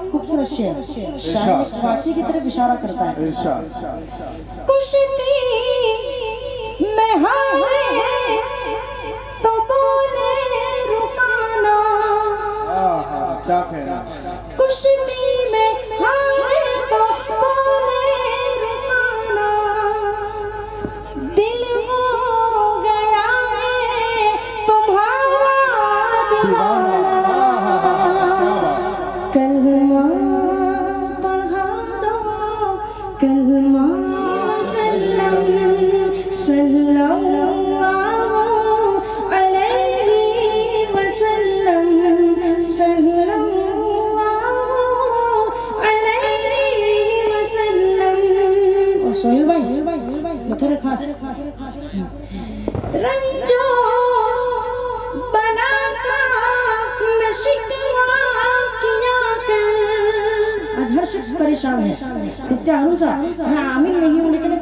بہت خوبصورت شعر شاعر ایک واقعے کی طرف اشارہ کرتا ہے. کشتی میں ہارے تو بولے رکانا. کیا کہنا. کشتی میں ہارے تو بولے رکانا. دل ہو گیا ہے تمہارا دیوانہ. کلمہ پڑھا دو کلمہ صلی اللہ علیہ وسلم صلی اللہ علیہ وسلم. اور سہیل بھائی تھوڑے خاص رنجو بنا کا میں شکوا کیا کر. آج ہر شخص پریشان ہے. ہارون صاحب میں عامل نہیں ہوں لیکن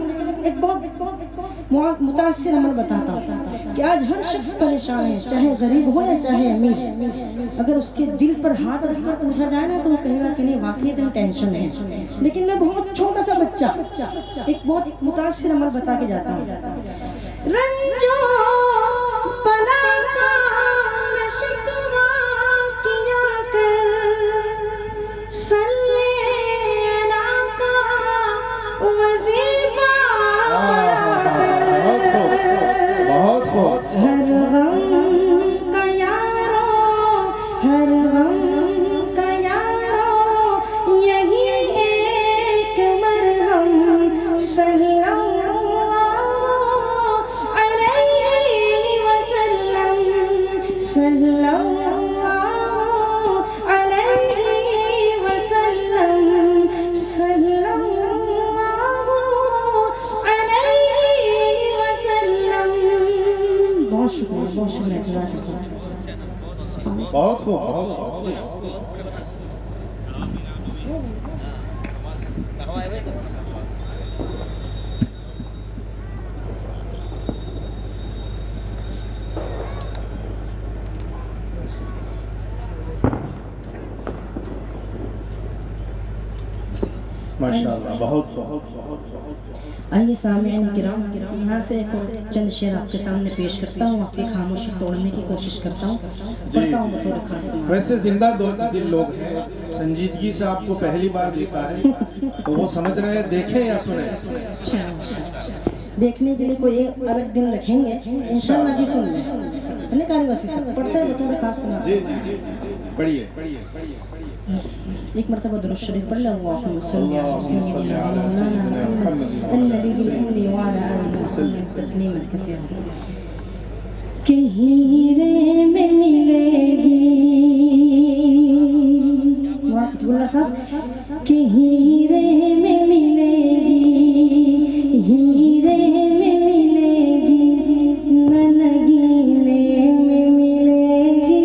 ایک بہت متاثر عمل بتاتا ہوں کہ آج ہر شخص پریشان ہے, چاہے غریب ہو یا چاہے امیر. اگر اس کے دل پر ہاتھ رکھ کر پوچھا جائے نا تو وہ کہے گا کہ نہیں واقعی دن ٹینشن ہے. لیکن میں بہت چھوٹا سا بچہ ایک بہت متاثر عمل بتا کے جاتا ہوں. رنجو بلا کا میں شکوا کیا کر صلی اللہ کا وظیفہ بہت خوب. ہر غم کا یارو ہر غم کا یارو یہی ایک مرہم صلی اللہ علیہ وسلم صلی اللہ علیہ وسلم صلی اللہ علیہ وسلم. بہت شکریہ بہت شکریہ جزاک اللہ. بہت خوب. ماشاءاللہ بہت بہت. آئیے سامعین کرام یہاں سے ایک اور چند شعر آپ کے سامنے پیش کرتا ہوں. آپ کی خاموشی توڑنے کی کوشش کرتا ہوں. پڑھتا ہوں بطور خاص. ویسے زندہ دل لوگ ہیں, سنجیدگی سے آپ کو پہلی بار دیکھا ہے تو وہ سمجھ رہے ہیں دیکھیں یا سنیں. دیکھنے کے لیے کوئی ایک الگ دن رکھیں گے انشاءاللہ بھی سن لیں. کاری وسیع صاحب پڑھتا ہے بطور خاص سنا. جی پڑھیے. ایک مرتبہ درود شریف پڑھ لیں. اللہم صلی علی سیدنا محمد النبی الامی وعلی آلہ وسلم تسلیما کثیرا. کہیں رے میں ملے گی واقعہ اللہ صاحب. کہیں رے میں ملے گی ہیرے میں ملے گی نہ نگینے میں ملے گی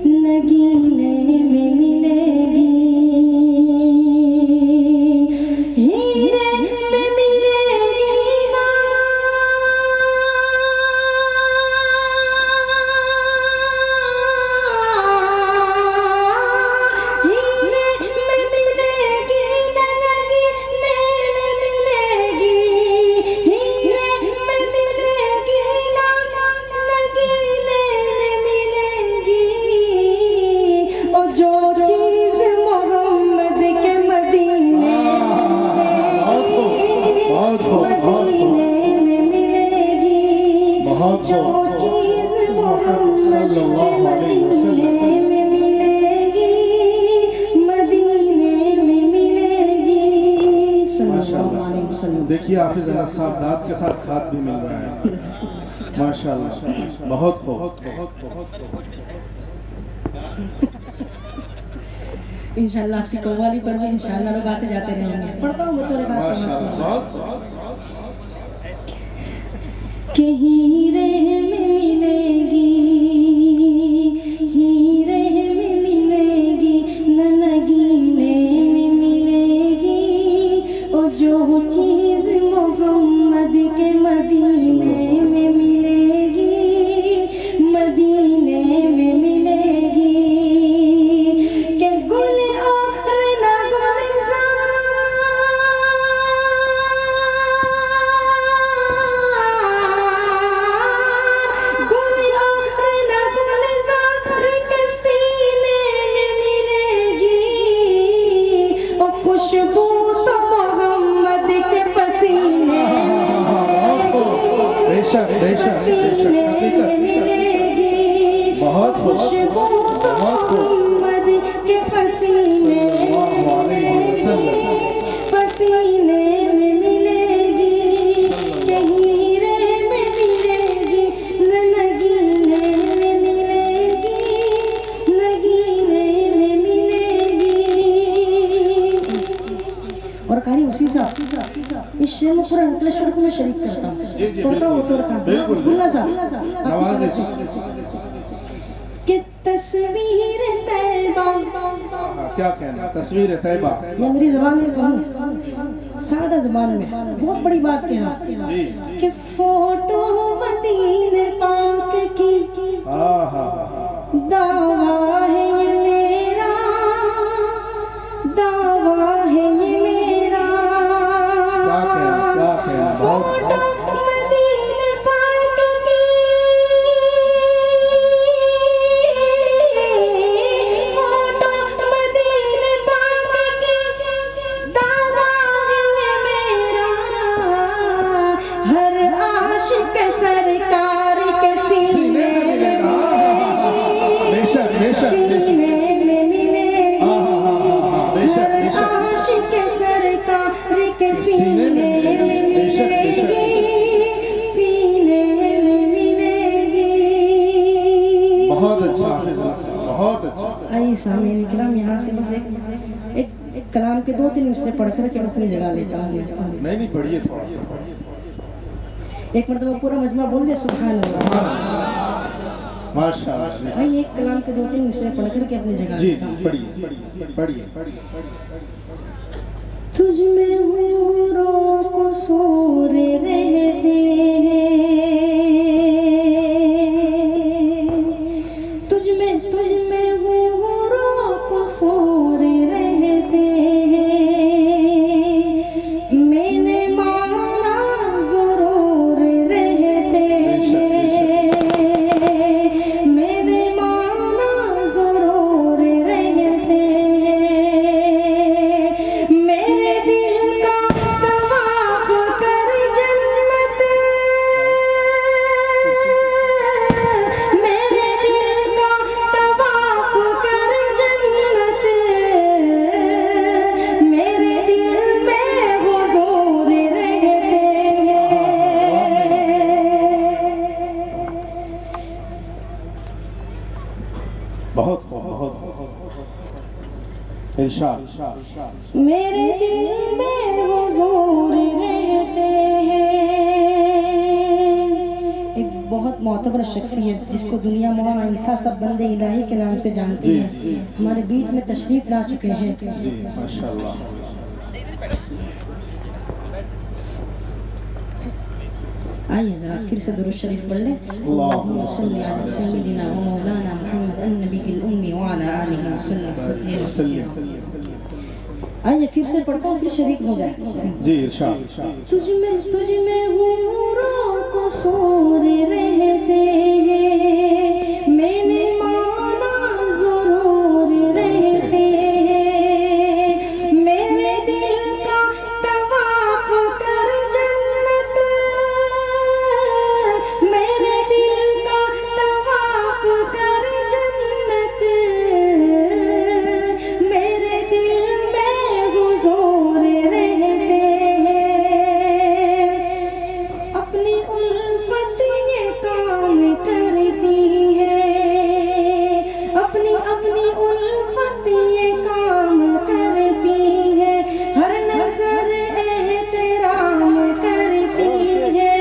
نگینے میں ملے گی ہیرے میں ملے گی نا دیکھیے حافظ انس صاحب داد کے ساتھ کھاد بھی مل رہا ہے. ماشاءاللہ بہت خوب. انشاءاللہ آپ کی قوالی پر بھی انشاءاللہ لوگ آتے جاتے رہیں گے. پڑھتا ہوں بطور خاص سمجھتا. کہیں رہ میں ملے گی ہیرے میں ملے گی نہ نگینے میں ملے گی اور جو چیز محمد کے مدینے میں ملے گی مدینے میں ملے گی تو محمد کے پسینے پسینے میں ملے گی، کہیں رے میں ملے گی، نہ نگینے میں ملے گی، نگینے میں ملے گی۔ اور کہانی اسی صاحب اس شعر میں پورا انکلیشور کو میں شریک کرتا ہوں، پڑھتا ہوں تو رکھا بھولنا صاحب نوازش کہ تصویر طیبہ، کیا کہنا تصویر طیبہ، یہ میری زبان میں کہوں سادہ زبان میں بہت بڑی بات کہنا کہ فوٹو مدینہ پاک کی دعویٰ ہے یہ میرا، دعویٰ ہے یہ میرا، فوٹو مدینہ پاک کی، فوٹو مدینہ پاک کی دعویٰ ہے یہ میرا، ہر عاشق سرکار کے سینے میں سینے میں ملے گی، ہر عاشق سرکار کے سینے میں ملے گی، سینے میں ملے گی۔ بہت اچھا بہت اچھا۔ آئیے سامعین کرام یہاں سے بس ایک کلام کے 2-3 مصرے پڑھ کر کے اپنی جگہ لیتا ہوں۔ نہیں پڑھیے تھوڑا سا، ایک مرتبہ پورا مجمع بول دے سبحان اللہ۔ ماشاءاللہ۔ آئیے ایک کلام کے 2-3 مصرے پڑھ کر کے اپنی جگہ جی لیتا ہوں۔ پڑھیے پڑھیے۔ تجھ میں حوروں کو سور رہتے ہیں، تجھ میں حوروں کو سور رہتے ہیں، میں نے مانا ضرور رہتے ہیں، میں نے مانا ضرور رہتے ہیں، میرے دل کا طواف کر جنت، میرے دل کا طواف کر جنت، میرے دل میں حضور رہتے ہیں۔ بہت بہت ارشاد۔ میرے دل میں حضور رہتے ہیں۔ ایک بہت معتبر شخصیت جس کو دنیا مولانا عیسیٰ سب بندے الہی کے نام سے جانتی ہے، ہمارے بیچ میں تشریف لا چکے ہیں۔ جی ماشاءاللہ۔ آئیے حضرات پھر سے درود شریف پڑھ لیں۔ اللہم صلی علی سیدنا و مولانا محمد النبی الامی وعلی آلہ وسلم تسلیما۔ آئیے پھر سے پڑھتا ہوں، پھر شریک ہو جائے۔ جی ارشاد۔ تجھ میں حوروں کو سور رہتے ہیں، میں نے مانا ضرور رہتے ہیں، میرے دل کا طواف کر جنت، میرے دل کا طواف کر جنت، میرے دل میں حضور رہتے ہیں، اپنی الفت یہ کام کرتی ہے، اپنی الفت یہ کام کرتی ہے، ہر نظر احترام کرتی ہے،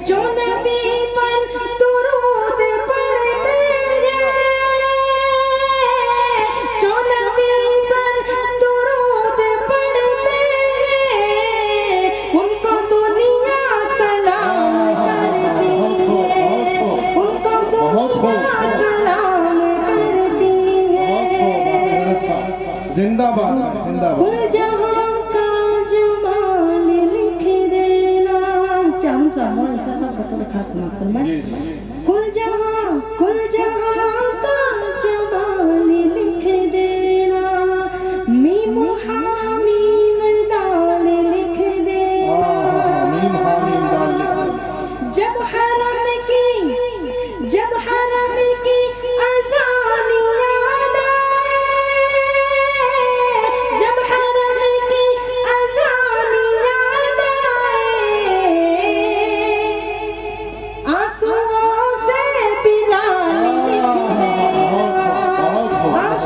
جو نبی پر درود پڑھتے ہیں، جو نبی پر درود پڑھتے ہیں، ان کو دنیا سلام کرتی ہے، ان کو دنیا سلام کرتی ہے۔ زندہ باد زندہ باد۔ کل جہاں کا جمال لکھ دینا، کیا ہم صاحب مولانا عیسیٰ صاحب بطور خاص سماعت فرمائیں۔ کل جہاں کا جمال لکھ دینا، میم حامیم دال لکھ دینا، جب حرم کی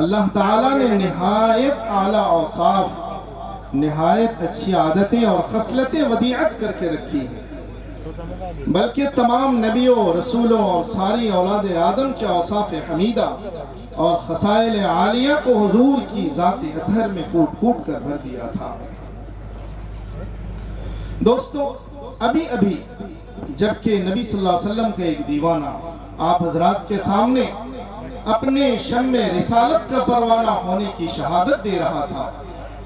اللہ تعالیٰ نے نہایت اعلیٰ اوصاف، نہایت اچھی عادتیں اور خصلتیں ودیعت کر کے رکھی ہیں، بلکہ تمام نبیوں، رسولوں اور ساری اولاد آدم کے اوصاف حمیدہ اور خصائل عالیہ کو حضور کی ذات اطہر میں کوٹ کوٹ کر بھر دیا تھا۔ دوستو، ابھی جبکہ نبی صلی اللہ علیہ وسلم کا ایک دیوانہ آپ حضرات کے سامنے اپنے شمع رسالت کا پروانہ ہونے کی شہادت دے رہا تھا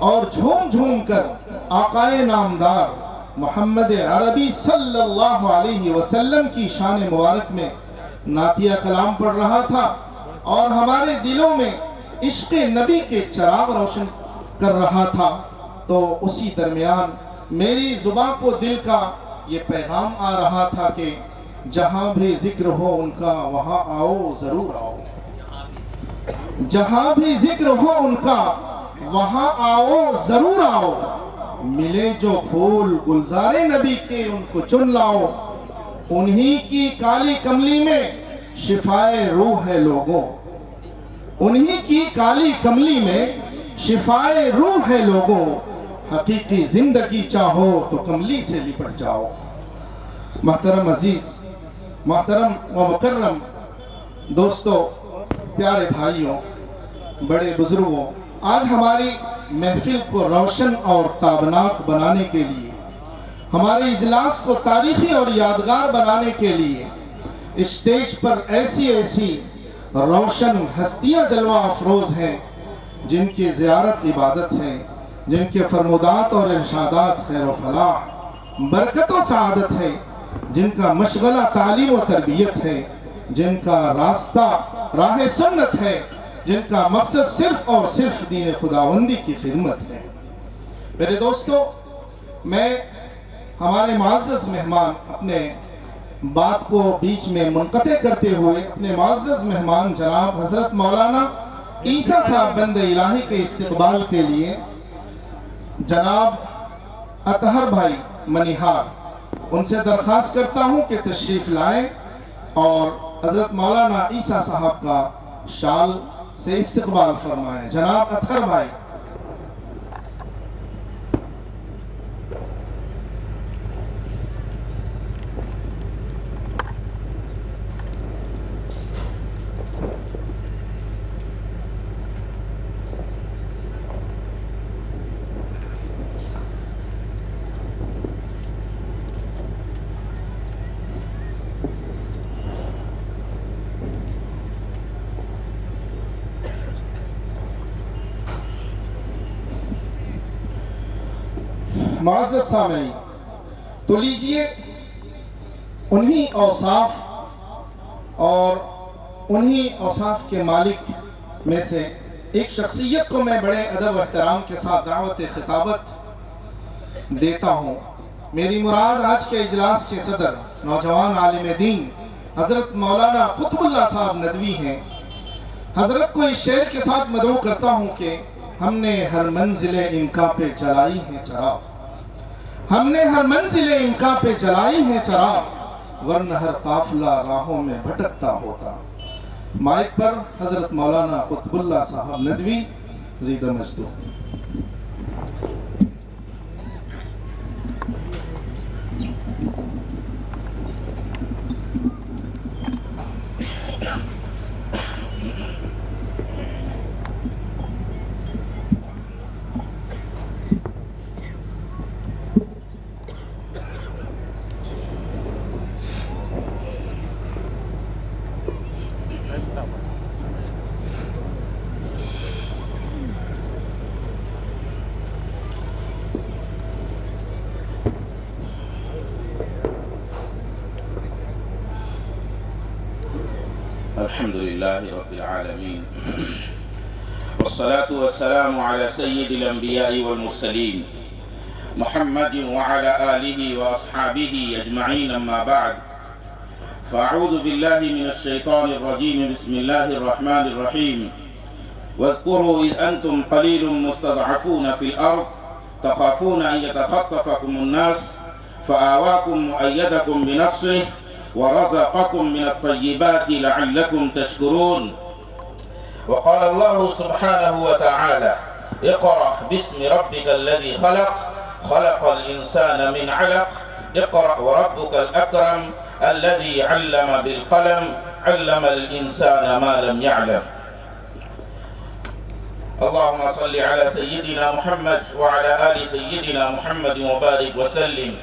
اور جھوم جھوم کر آقائے نامدار محمد عربی صلی اللہ علیہ وسلم کی شان مبارک میں نعتیہ کلام پڑھ رہا تھا اور ہمارے دلوں میں عشق نبی کے چراغ روشن کر رہا تھا، تو اسی درمیان میری زباں کو دل کا یہ پیغام آ رہا تھا کہ جہاں بھی ذکر ہو ان کا وہاں آؤ ضرور آؤ، جہاں بھی ذکر ہو ان کا وہاں آؤ ضرور آؤ، ملے جو پھول گلزار نبی کے ان کو چن لاؤ، انہی کی کالی کملی میں شفائے روح ہے لوگوں، انہی کی کالی کملی میں شفائے روح ہے لوگوں، حقیقی زندگی چاہو تو کملی سے لپٹ جاؤ۔ محترم عزیز، محترم و مکرم دوستو، پیارے بھائیوں، بڑے بزرگوں، آج ہماری محفل کو روشن اور تابناک بنانے کے لیے، ہمارے اجلاس کو تاریخی اور یادگار بنانے کے لیے اسٹیج پر ایسی روشن ہستیاں جلوہ افروز ہیں جن کی زیارت عبادت ہے، جن کے فرمودات اور ارشادات خیر و فلاح، برکت و سعادت ہے، جن کا مشغلہ تعلیم و تربیت ہے، جن کا راستہ راہ سنت ہے، جن کا مقصد صرف اور صرف دین خداوندی کی خدمت ہے۔ میرے دوستو، میں ہمارے معزز مہمان، اپنے بات کو بیچ میں منقطع کرتے ہوئے اپنے معزز مہمان جناب حضرت مولانا عیسیٰ صاحب بند الہی کے استقبال کے لیے جناب اطہر بھائی منیہار، ان سے درخواست کرتا ہوں کہ تشریف لائیں اور حضرت مولانا عیسیٰ صاحب کا شال سے استقبال فرمائیں۔ جناب اطہر بھائی۔ معزز سامعین، تو لیجئے انہی اوصاف اور انہی اوصاف کے مالک میں سے ایک شخصیت کو میں بڑے ادب و احترام کے ساتھ دعوت خطابت دیتا ہوں۔ میری مراد آج کے اجلاس کے صدر نوجوان عالم دین حضرت مولانا قطب اللہ صاحب ندوی ہیں۔ حضرت کو اس شعر کے ساتھ مدعو کرتا ہوں کہ ہم نے ہر منزل امکا پہ جلائی ہے چراغ، ہم نے ہر منزل امکا پہ جلائی ہے چراغ، ورنہ ہر قافلہ راہوں میں بھٹکتا ہوتا۔ مائک پر حضرت مولانا قطب اللہ صاحب ندوی، زیدہ مجدو۔ الحمد لله رب العالمين والصلاة والسلام على سيد الأنبياء والمرسلين محمد وعلى آله وأصحابه أجمعين، أما بعد، فأعوذ بالله من الشيطان الرجيم، بسم الله الرحمن الرحيم. واذكروا إذ أنتم قليل مستضعفون في الأرض تخافون أن يتخطفكم الناس فآواكم وأيدكم بنصره ورزقكم من الطيبات لعلكم تشكرون. وقال الله سبحانه وتعالى اقرأ باسم ربك الذي خلق خلق الإنسان من علق اقرأ وربك الأكرم الذي علم بالقلم علم الإنسان ما لم يعلم. اللهم صل على سيدنا محمد وعلى آل سيدنا محمد وبارك وسلم.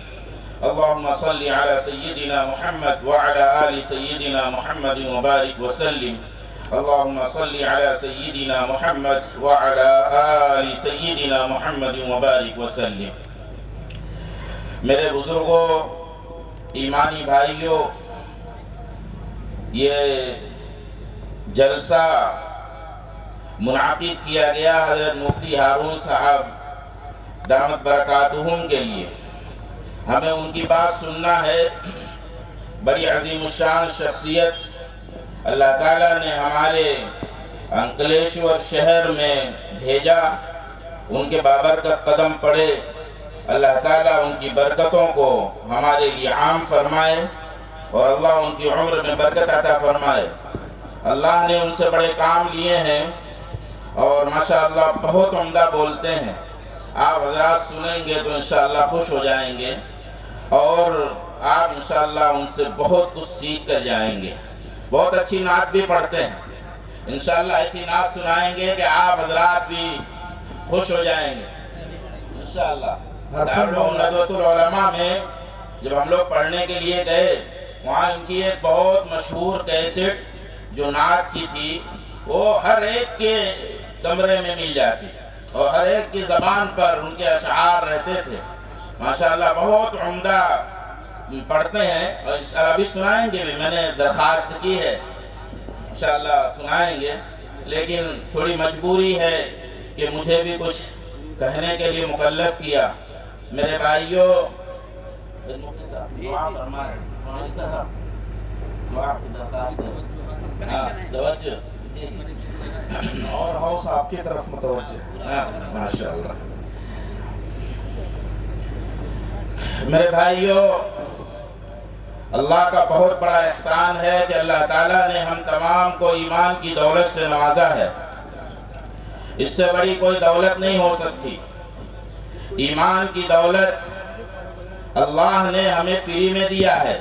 اللهم صل على سيدنا محمد وعلى آل سيدنا محمد وبارك وسلم. اللهم صل على سيدنا محمد وعلى آل سيدنا محمد وبارك وسلم. میرے بزرگوں، ایمانی بھائیوں، یہ جلسہ منعقد کیا گیا حضرت مفتی ہارون صاحب دامت برکاتہم کے لیے. ہمیں ان کی بات سننا ہے. بڑی عظیم الشان شخصیت اللہ تعالیٰ نے ہمارے انکلیشور شہر میں بھیجا. ان کے بابرکت قدم پڑے. اللہ تعالیٰ ان کی برکتوں کو ہمارے لیے عام فرمائے اور اللہ ان کی عمر میں برکت عطا فرمائے. اللہ نے ان سے بڑے کام لیے ہیں اور ماشاءاللہ بہت عمدہ بولتے ہیں. آپ حضرات سنیں گے تو انشاءاللہ خوش ہو جائیں گے اور آپ انشاءاللہ ان سے بہت کچھ سیکھ کر جائیں گے. بہت اچھی نعت بھی پڑھتے ہیں. انشاءاللہ ایسی نعت سنائیں گے کہ آپ حضرات بھی خوش ہو جائیں گے انشاءاللہ. دارالعلوم ندوۃ العلماء میں جب ہم لوگ پڑھنے کے لیے گئے، وہاں ان کی ایک بہت مشہور کیسٹ جو نعت کی تھی وہ ہر ایک کے کمرے میں مل جاتی اور ہر ایک کی زبان پر ان کے اشعار رہتے تھے. ماشاءاللہ بہت عمدہ پڑھتے ہیں اور انشاءاللہ بھی سنائیں گے بھی. میں نے درخواست کی ہے انشاءاللہ سنائیں گے، لیکن تھوڑی مجبوری ہے کہ مجھے بھی کچھ کہنے کے لیے مکلف کیا. میرے بھائیوں، دعا فرمائیں. اور ہاؤس آپ کی طرف متوجہ. ماشاءاللہ. میرے بھائیوں، اللہ کا بہت بڑا احسان ہے کہ اللہ تعالیٰ نے ہم تمام کو ایمان کی دولت سے نوازا ہے. اس سے بڑی کوئی دولت نہیں ہو سکتی. ایمان کی دولت اللہ نے ہمیں فری میں دیا ہے.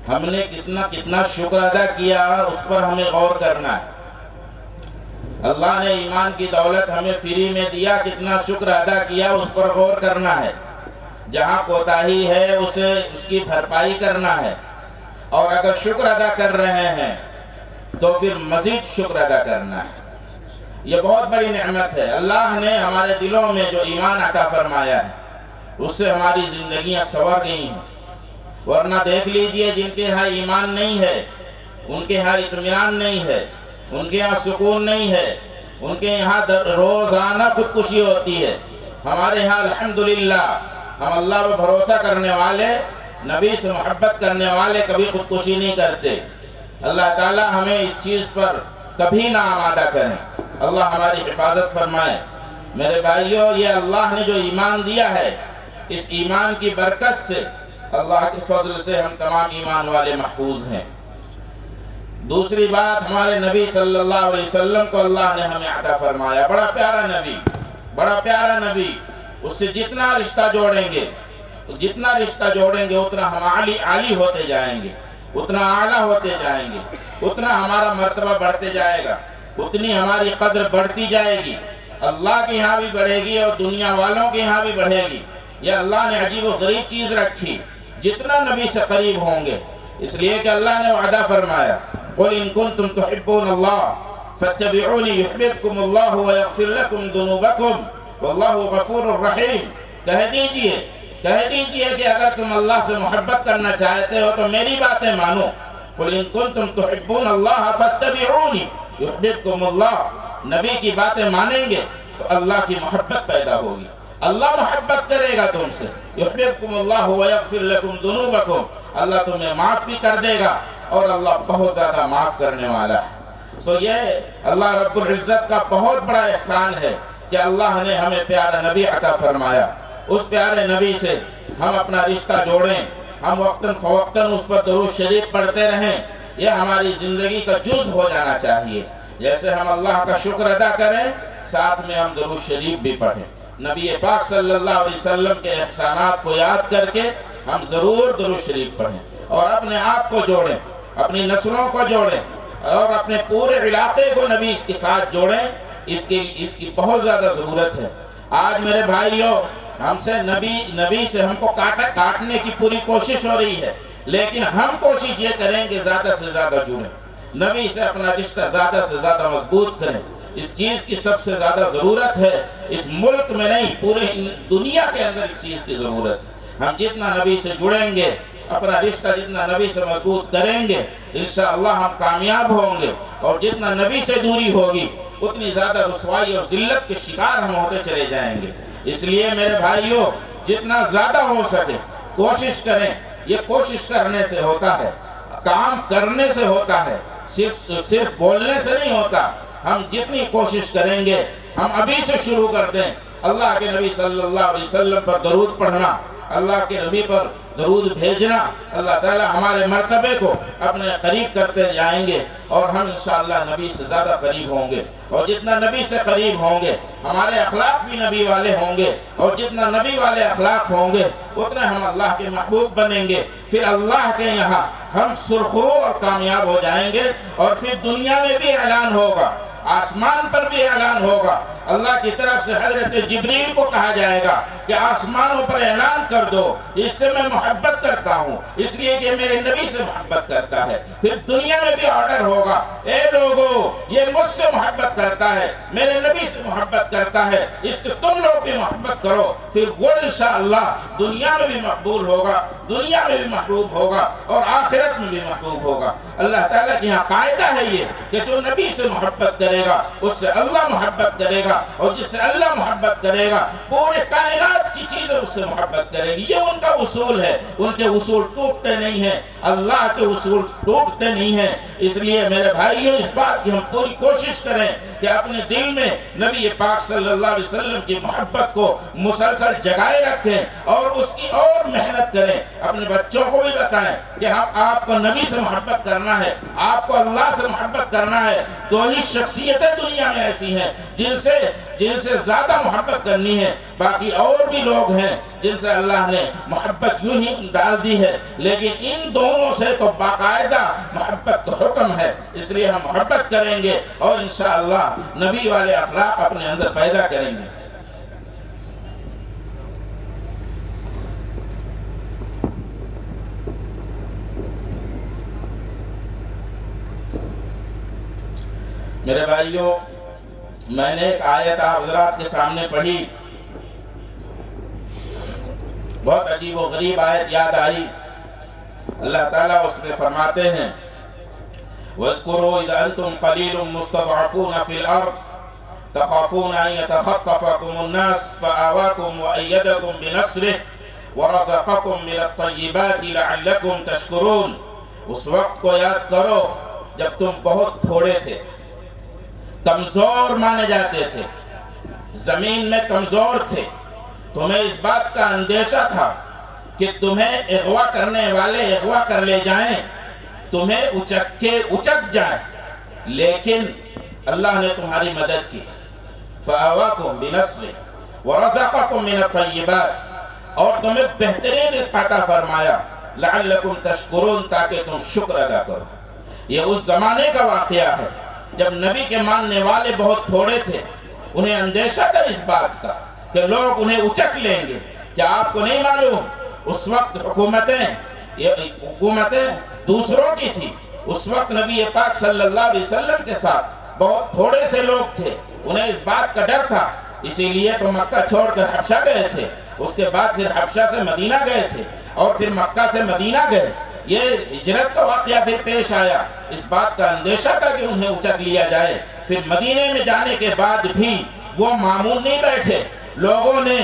ہم نے کتنا شکر ادا کیا اس پر ہمیں غور کرنا ہے. اللہ نے ایمان کی دولت ہمیں فری میں دیا، کتنا شکر ادا کیا اس پر غور کرنا ہے. جہاں کوتاہی ہے اس کی بھرپائی کرنا ہے، اور اگر شکر ادا کر رہے ہیں تو پھر مزید شکر ادا کرنا ہے. یہ بہت بڑی نعمت ہے. اللہ نے ہمارے دلوں میں جو ایمان عطا فرمایا ہے اس سے ہماری زندگیاں سنور گئی ہیں. ورنہ دیکھ لیجئے جن کے ہاں ایمان نہیں ہے، ان کے ہاں اطمینان نہیں ہے، ان کے ہاں سکون نہیں ہے، ان کے یہاں روزانہ خودکشی ہوتی ہے. ہمارے ہاں الحمدللہ ہم اللہ پر بھروسہ کرنے والے، نبی سے محبت کرنے والے کبھی خودکشی نہیں کرتے. اللہ تعالیٰ ہمیں اس چیز پر کبھی نہ آمادہ کریں. اللہ ہماری حفاظت فرمائے. میرے بھائیوں، یہ اللہ نے جو ایمان دیا ہے، اس ایمان کی برکت سے، اللہ کے فضل سے ہم تمام ایمان والے محفوظ ہیں. دوسری بات، ہمارے نبی صلی اللہ علیہ وسلم کو اللہ نے ہمیں عطا فرمایا. بڑا پیارا نبی، بڑا پیارا نبی. اس سے جتنا رشتہ جوڑیں گے اتنا ہم عالی ہوتے جائیں گے، اتنا اعلیٰ ہوتے جائیں گے، اتنا ہمارا مرتبہ بڑھتے جائے گا، اتنی ہماری قدر بڑھتی جائے گی. اللہ کے یہاں بھی بڑھے گی اور دنیا والوں کے یہاں بھی بڑھے گی. یہ اللہ نے عجیب و غریب چیز رکھی. جتنا نبی سے قریب ہوں گے، اس لیے کہ اللہ نے وعدہ فرمایا، قُلْ إِن كُنْتُمْ تُحِبُّونَ اللَّهَ فَاتَّبِعُونِي يُحْبِبْكُمُ اللَّهُ وَيَغْفِرْ لَكُمْ ذُنُوبَكُمْ وَاللَّهُ غَفُورٌ رَحِيمٌ. کہہ دیجئے کہ اگر تم اللہ سے محبت کرنا چاہتے ہو تو میری باتیں مانو. قُلْ إِن كُنْتُمْ تُحِبُّونَ اللَّهَ فَاتَّبِعُونِي يُحْبِبْكُمُ اللَّهُ. نبی کی باتیں مانیں گے تو اللہ کی محبت پیدا ہوگی. اللہ محبت کرے گا تم سے. یحببکم اللہ ویغفر لکم ذنوبکم. اللہ تمہیں معاف بھی کر دے گا اور اللہ بہت زیادہ معاف کرنے والا ہے. تو یہ اللہ رب العزت کا بہت بڑا احسان ہے کہ اللہ نے ہمیں پیارا نبی عطا فرمایا. اس پیارے نبی سے ہم اپنا رشتہ جوڑیں، ہم وقتاً فوقتاً اس پر درود شریف پڑھتے رہیں. یہ ہماری زندگی کا جز ہو جانا چاہیے. جیسے ہم اللہ کا شکر ادا کریں ساتھ میں ہم درود شریف بھی پڑھیں. نبی پاک صلی اللہ علیہ وسلم کے احسانات کو یاد کر کے ہم ضرور درود شریف پڑھیں اور اپنے آپ کو جوڑیں، اپنی نسلوں کو جوڑیں اور اپنے پورے علاقے کو نبی کے ساتھ جوڑیں. اس کی بہت زیادہ ضرورت ہے. آج میرے بھائیوں ہم سے نبی سے ہم کو کاٹنے کی پوری کوشش ہو رہی ہے، لیکن ہم کوشش یہ کریں کہ زیادہ سے زیادہ جڑیں، نبی سے اپنا رشتہ زیادہ سے زیادہ مضبوط کریں. اس چیز کی سب سے زیادہ ضرورت ہے، اس ملک میں نہیں پورے دنیا کے اندر اس چیز کی ضرورت ہے. ہم جتنا نبی سے جڑیں گے، اپنا رشتہ جتنا نبی سے مضبوط کریں گے، انشاءاللہ ہم کامیاب ہوں گے. اور جتنا نبی سے دوری ہوگی اتنی زیادہ رسوائی اور ذلت کے شکار ہم ہوتے چلے جائیں گے. اس لیے میرے بھائیوں جتنا زیادہ ہو سکے کوشش کریں. یہ کوشش کرنے سے ہوتا ہے، کام کرنے سے ہوتا ہے، صرف بولنے سے نہیں ہوتا. ہم جتنی کوشش کریں گے، ہم ابھی سے شروع کر دیں اللہ کے نبی صلی اللہ علیہ وسلم پر درود پڑھنا، اللہ کے نبی پر درود بھیجنا. اللہ تعالی ہمارے مرتبے کو اپنے قریب کرتے جائیں گے اور ہم انشاءاللہ نبی سے زیادہ قریب ہوں گے. اور جتنا نبی سے قریب ہوں گے ہمارے اخلاق بھی نبی والے ہوں گے، اور جتنا نبی والے اخلاق ہوں گے اتنے ہم اللہ کے محبوب بنیں گے. پھر اللہ کے یہاں ہم سرخرو اور کامیاب ہو جائیں گے. اور پھر دنیا میں بھی اعلان ہوگا، آسمان پر بھی اعلان ہوگا. اللہ کی طرف سے حضرت جبریل کو کہا جائے گا کہ آسمانوں پر اعلان کر دو اس سے میں محبت کرتا ہوں، اس لیے کہ میرے نبی سے محبت کرتا ہے. پھر دنیا میں بھی آرڈر ہوگا، اے لوگو یہ مجھ سے محبت کرتا ہے، میرے نبی سے محبت کرتا ہے، اس سے تم لوگ بھی محبت کرو. پھر وہ انشاءاللہ دنیا میں بھی مقبول ہوگا، دنیا میں بھی محبوب ہوگا اور آخرت میں بھی محبوب ہوگا. اللہ تعالیٰ کی یہاں قاعدہ ہے یہ کہ جو نبی سے محبت کرے گا اس سے اللہ محبت کرے گا، اور جس سے اللہ محبت کرے گا پورے کائنات کی چیزیں اس سے محبت کرے گی. یہ ان کا اصول ہے. ان کے اصول ٹوٹتے نہیں ہیں، اللہ کے اصول ٹوٹتے نہیں ہیں. اس لیے میرے بھائیوں اس بات کی ہم پوری کوشش کریں کہ اپنے دل میں نبی پاک صلی اللہ علیہ وسلم کی محبت کو مسلسل جگائے رکھیں اور اس کی اور محنت کریں. اپنے بچوں کو بھی بتائیں کہ آپ کو نبی سے محبت کرنا ہے، آپ کو اللہ سے محبت کرنا ہے. دو ہی شخصیتیں دنیا میں ایسی ہیں جن سے زیادہ محبت کرنی ہے. باقی اور بھی لوگ ہیں جن سے اللہ نے محبت یوں ہی ڈال دی ہے، لیکن ان دونوں سے تو باقاعدہ محبت کا حکم ہے. اس لیے ہم محبت کریں گے اور انشاءاللہ نبی والے اخلاق اپنے اندر پیدا کریں گے. میرے بھائیوں میں نے ایک آیت آپ حضرات کے سامنے پڑھی، بہت عجیب و غریب آیت یاد آئی. اللہ تعالیٰ اس میں فرماتے ہیں وَاذْكُرُوا إِذْ أَنْتُمْ قَلِيلٌ مُسْتَضْعَفُونَ فِي الْأَرْضِ تَخَافُونَ أَنْ يَتَخَطَّفَكُمُ النَّاسُ فَآوَاكُمْ وَأَيَّدَكُمْ بِنَصْرِهِ وَرَزَقَكُمْ مِنَ الطَّيِّبَاتِ لَعَلَّكُمْ تَشْكُرُونَ. اس وقت کو یاد کرو جب تم بہت تھوڑے تھے، کمزور مانے جاتے تھے، زمین میں کمزور تھے. تمہیں اس بات کا اندیشہ تھا کہ تمہیں اغوا کرنے والے اغوا کر لے جائیں، تمہیں اچک جائیں، لیکن اللہ نے تمہاری مدد کی. فَآوَاكُمْ بِنَصْرِهِ وَرَزَقَكُمْ مِنَ الطَّيِّبَاتِ، اور تمہیں بہترین رزق عطا فرمایا. لَعَلَّكُمْ تَشْكُرُونَ، تاکہ تم شکر ادا کرو. یہ اس زمانے کا واقعہ ہے جب نبی کے ماننے والے بہت تھوڑے تھے. انہیں اندیشہ تھا اس بات کا کہ لوگ انہیں اچک لیں گے. کیا آپ کو نہیں معلوم اس وقت حکومتیں دوسروں کی تھی؟ اس وقت نبی پاک صلی اللہ علیہ وسلم کے ساتھ بہت تھوڑے سے لوگ تھے. انہیں اس بات کا ڈر تھا، اسی لیے تو مکہ چھوڑ کر حبشہ گئے تھے. اس کے بعد پھر حبشہ سے مدینہ گئے تھے اور پھر مکہ سے مدینہ گئے. یہ ہجرت کا واقعہ پھر پیش آیا. اس بات کا اندیشہ تھا کہ انہیں اچک لیا جائے. پھر مدینے میں جانے کے بعد بھی وہ معمول نہیں بیٹھے، لوگوں نے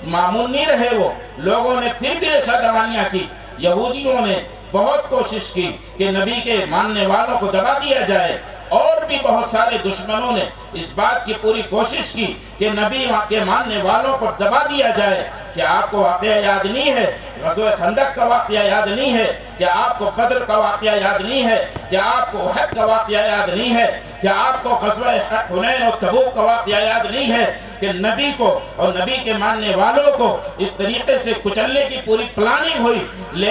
معمول نہیں رہے. وہ لوگوں نے پھر بھی رشا دوانیاں کی. یہودیوں نے بہت کوشش کی کہ نبی کے ماننے والوں کو دبا دیا جائے، اور بھی بہت سارے دشمنوں نے اس بات کی پوری کوشش کی کہ نبی کے ماننے والوں کو دبا دیا جائے. کہ آپ کو واقعہ یاد نہیں ہے، غزوہ خندق کا واقعہ یاد نہیں ہے کیا آپ کو بدر کا واقعہ یاد نہیں ہے؟ کیا آپ کو احد کا واقعہ یاد نہیں ہے؟ کیا آپ کو غزوہ حنین اور تبوک کا واقعہ یاد نہیں ہے کہ نبی کو اور نبی کے ماننے والوں کو اس طریقے سے کچلنے کی پوری پلاننگ ہوئی؟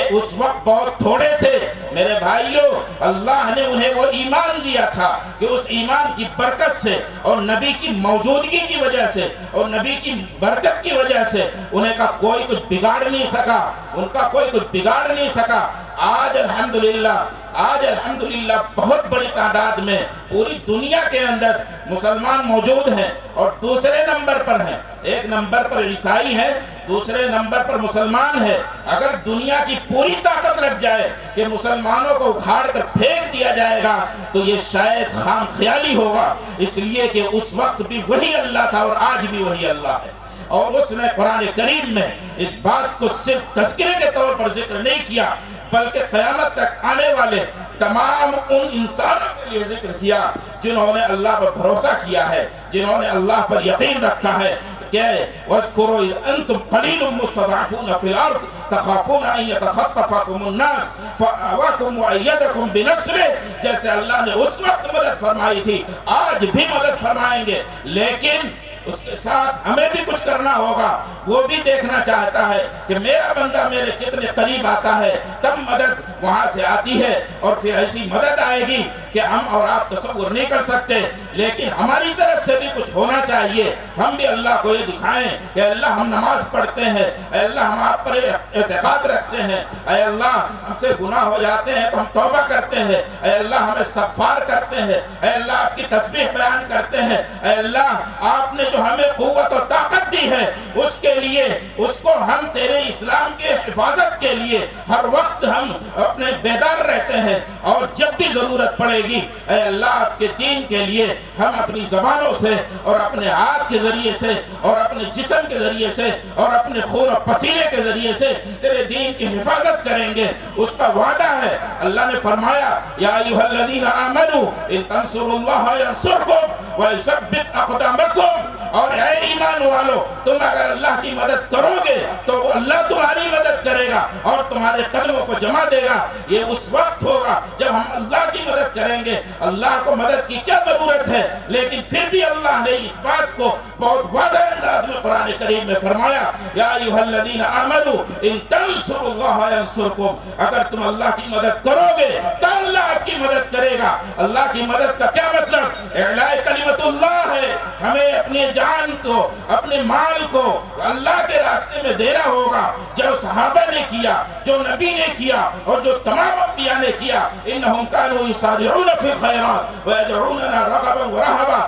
اس وقت بہت تھوڑے تھے میرے بھائیوں، اللہ نے انہیں وہ ایمان دیا تھا کہ اس ایمان کی برکت سے اور نبی کی موجودگی کی وجہ سے اور نبی کی برکت کی وجہ سے انہیں کا کوئی کچھ بگاڑ نہیں سکا، ان کا کوئی کچھ بگاڑ نہیں سکا۔ آج الحمدللہ بہت بڑی تعداد میں پوری دنیا کے اندر مسلمان موجود ہیں اور دوسرے نمبر پر ہیں، ایک نمبر پر عیسائی ہیں، دوسرے نمبر پر مسلمان ہے۔ اگر دنیا کی پوری طاقت لگ جائے کہ مسلمانوں کو اکھاڑ کر پھینک دیا جائے گا تو یہ شاید خام خیالی ہوگا، اس لیے کہ اس وقت بھی وہی اللہ تھا اور آج بھی وہی اللہ ہے۔ اور اس نے قرآن کریم میں اس بات کو صرف تذکرے کے طور پر ذکر نہیں کیا بلکہ قیامت تک آنے والے تمام ان انسانوں کے لیے ذکر کیا جنہوں نے اللہ پر بھروسہ کیا ہے، جنہوں نے اللہ پر یقین رکھا ہے کہ وَاذْكُرُوا إِذْ أَنْتُمْ قَلِيلٌ مُسْتَضْعَفُونَ فِي الْأَرْضِ تَخَافُونَ أَنْ يَتَخَطَّفَكُمُ النَّاسُ فَآوَاكُمْ وَأَيَّدَكُمْ بِنَصْرِهِ، جیسے اللہ نے اس وقت مدد فرمائی تھی آج بھی مدد فرمائیں گے، لیکن اس کے ساتھ ہمیں بھی کچھ کرنا ہوگا۔ وہ بھی دیکھنا چاہتا ہے کہ میرا بندہ میرے کتنے قریب آتا ہے، تب مدد وہاں سے آتی ہے اور پھر ایسی مدد آئے گی کہ ہم اور آپ تصور نہیں کر سکتے، لیکن ہماری طرف سے بھی کچھ ہونا چاہیے۔ ہم بھی اللہ کو یہ دکھائیں کہ اللہ ہم نماز پڑھتے ہیں، اے اللہ ہم آپ پر اعتقاد رکھتے ہیں، اے اللہ ہم سے گناہ ہو جاتے ہیں تو ہم توبہ کرتے ہیں، اے اللہ ہم استغفار کرتے ہیں، اے اللہ آپ کی تسبیح بیان کرتے ہیں، اے اللہ آپ نے جو ہمیں قوت و طاقت دی ہے اس کے لیے، اس کو ہم تیرے اسلام کے حفاظت کے لیے ہر وقت ہم اپنے بیدار رہتے ہیں، اور جب بھی ضرورت پڑے گی اے اللہ آپ کے دین کے لیے ہم اپنی زبانوں سے اور اپنے ہاتھ کے ذریعے سے اور اپنے جسم کے ذریعے سے اور اپنے خون و پسینے کے ذریعے سے تیرے دین کی حفاظت کریں گے۔ اس کا وعدہ ہے، اللہ نے فرمایا یا ایھا الذین آمنوا ان تنصروا اللہ ینصرکم ویثبت اقدامکم، اور اے ایمان والو تم اگر اللہ کی مدد کرو گے تو اللہ تمہاری مدد کرے گا اور تمہارے قدموں کو جما دے گا۔ یہ اس وقت ہوگا جب ہم اللہ کی مدد کریں گے۔ اللہ کو مدد کی کیا ضرورت ہے، لیکن پھر بھی اللہ نے اس بات کو بہت واضح انداز میں قرآن کریم میں فرمایا یا ایھا الذین آمنوا ان تنصروا اللہ ینصرکم، اگر تم اللہ کی مدد کرو گے تو اللہ آپ کی مدد کرے گا۔ اللہ کی مدد کا کیا مطلب؟ اعلاء کلمت اللہ ہے، ہمیں اپنی جان کو اپنے مال کو اللہ کے راستے میں دینا ہوگا، جو صحابہ نے کیا، جو نبی نے کیا اور جو تمام انبیاء نے کیا۔ انہم کانوا یسارعون فی الخیرات ویدعوننا رغبا ورہبا،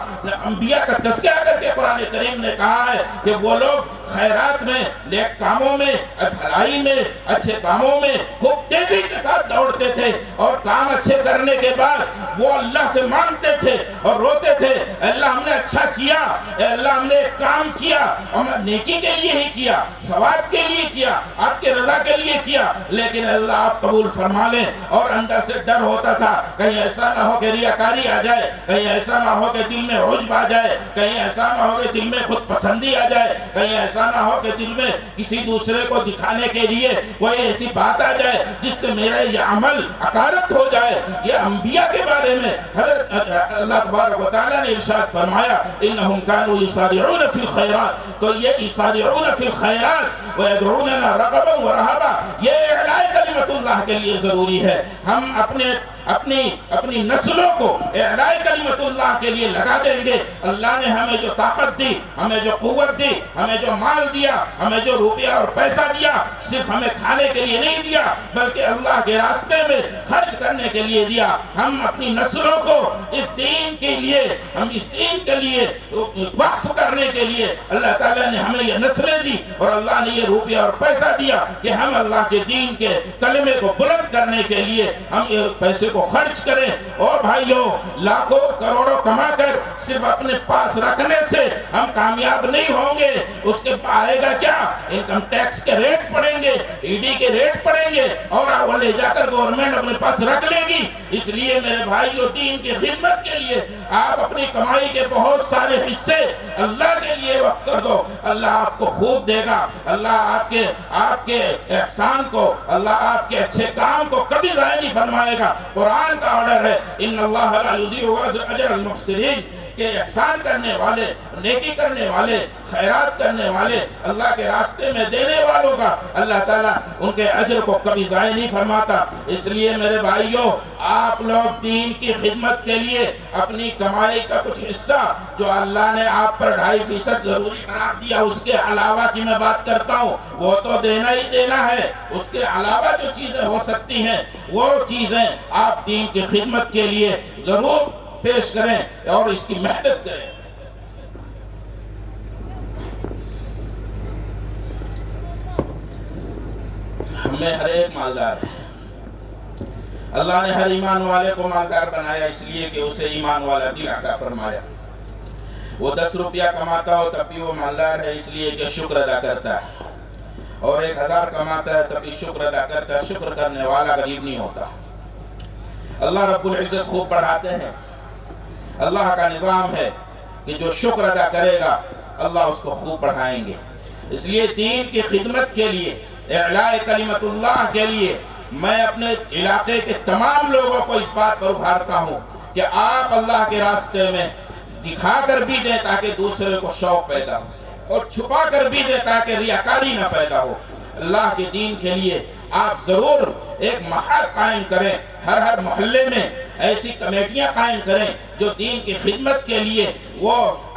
انبیاء کا تذکرہ کر کے قرآن کریم نے کہا ہے کہ وہ لوگ خیرات میں، نیک کاموں میں، بھلائی میں، اچھے کاموں میں خوب تیزی کے ساتھ دوڑتے تھے، اور کام اچھے کرنے کے بعد وہ اللہ سے مانگتے تھے اور روتے تھے، اللہ ہم نے اچھا کیا، اللہ ہم نے کام کیا، ہم نیکی کے لیے ہی کیا، ثواب کے لیے کیا، آپ کے رضا کے لیے کیا، لیکن اللہ آپ قبول فرما لیں۔ اور اندر سے ڈر ہوتا تھا کہیں ایسا نہ ہو کہ ریاکاری آ جائے، کہیں ایسا نہ ہو کہ دل میں عجب آ جائے، کہیں ایسا نہ ہو کہ دل میں خود پسندی آ جائے، کہیں ایسا نہ ہو کہ دل میں کسی دوسرے کو دکھانے کے لیے کوئی ایسی بات آ جائے جس سے میرا یہ عمل عقارت ہو جائے۔ یہ انبیاء کے بارے میں حضرت اللہ تبارک و تعالیٰ نے ارشاد فرمایا انہم کانوا یسارعون فی الخیرات، تو یہ یسارعون فی الخیرات ویدعوننا رغبا ورہبا یہ اعلاء کلمت اللہ کے لیے ضروری ہے۔ ہم اپنی نسلوں کو اعلاء کلمت اللہ کے لیے لگا دیں گے۔ اللہ نے ہمیں جو طاقت دی، ہمیں جو قوت دی، ہمیں جو مال دیا، ہمیں جو روپیہ اور پیسہ دیا، صرف ہمیں کھانے کے لیے نہیں دیا بلکہ اللہ کے راستے میں خرچ کرنے کے لیے دیا۔ ہم اپنی نسلوں کو اس دین کے لیے وقف کرنے کے لیے اللہ تعالیٰ نے ہمیں یہ نسلیں دی اور اللہ نے یہ روپیہ اور پیسہ دیا کہ ہم اللہ کے دین کے کلمے کو بلند کرنے کے لیے ہم یہ پیسے کو خرچ کریں۔ اور بھائیوں لاکھوں کروڑوں کما کر صرف اپنے پاس رکھنے سے ہم کامیاب نہیں ہوں گے۔ اس کے آئے گا کیا؟ انکم ٹیکس کے ریٹ پڑیں گے، ای ڈی کے ریٹ پڑیں گے، اور وہ لے جا کر گورنمنٹ اپنے پاس رکھ لے گی۔ اس لیے میرے بھائیوں دین کی خدمت کے لیے آپ اپنی کمائی کے بہت سارے حصے اللہ کے لیے وقف کر دو، اللہ آپ کو خوب دے گا، اللہ آپ کے احسان کو، اللہ آپ کے اچھے کام کو کبھی ضائع نہیں فرمائے گا۔ قرآن کا آرڈر ہے ان اللہ لا یضیع اجر المحسنین، کہ احسان کرنے والے، نیکی کرنے والے، خیرات کرنے والے، اللہ کے راستے میں دینے والوں کا اللہ تعالیٰ ان کے اجر کو کبھی ضائع نہیں فرماتا۔ اس لیے میرے بھائیوں، آپ لوگ دین کی خدمت کے لیے اپنی کمائی کا کچھ حصہ جو اللہ نے آپ پر 2.5% ضروری قرار دیا، اس کے علاوہ کی میں بات کرتا ہوں، وہ تو دینا ہی دینا ہے۔ اس کے علاوہ جو چیزیں ہو سکتی ہیں وہ چیزیں آپ دین کی خدمت کے لیے ضرور پیش کریں اور اس کی محنت کریں۔ ہمیں ہر ایک مالدار ہے، اللہ نے ہر ایمان والے کو مالدار بنایا اس لیے کہ اسے ایمان والا دل عطا فرمایا۔ وہ 10 روپیہ کماتا ہو تب بھی وہ مالدار ہے اس لیے کہ شکر ادا کرتا ہے، اور 1000 کماتا ہے تب بھی شکر ادا کرتا ہے۔ شکر کرنے والا غریب نہیں ہوتا۔ اللہ رب العزت خوب بڑھاتے ہیں۔ اللہ کا نظام ہے کہ جو شکر ادا کرے گا اللہ اس کو خوب بڑھائیں گے۔ اس لیے دین کی خدمت کے لیے، اعلاء کلمت اللہ کے لیے میں اپنے علاقے کے تمام لوگوں کو اس بات پر ابھارتا ہوں کہ آپ اللہ کے راستے میں دکھا کر بھی دیں تاکہ دوسرے کو شوق پیدا ہو، اور چھپا کر بھی دیں تاکہ ریاکاری نہ پیدا ہو۔ اللہ کے دین کے لیے آپ ضرور ایک محاذ قائم کریں، ہر محلے میں ایسی کمیٹیاں قائم کریں جو دین کی خدمت کے لیے وہ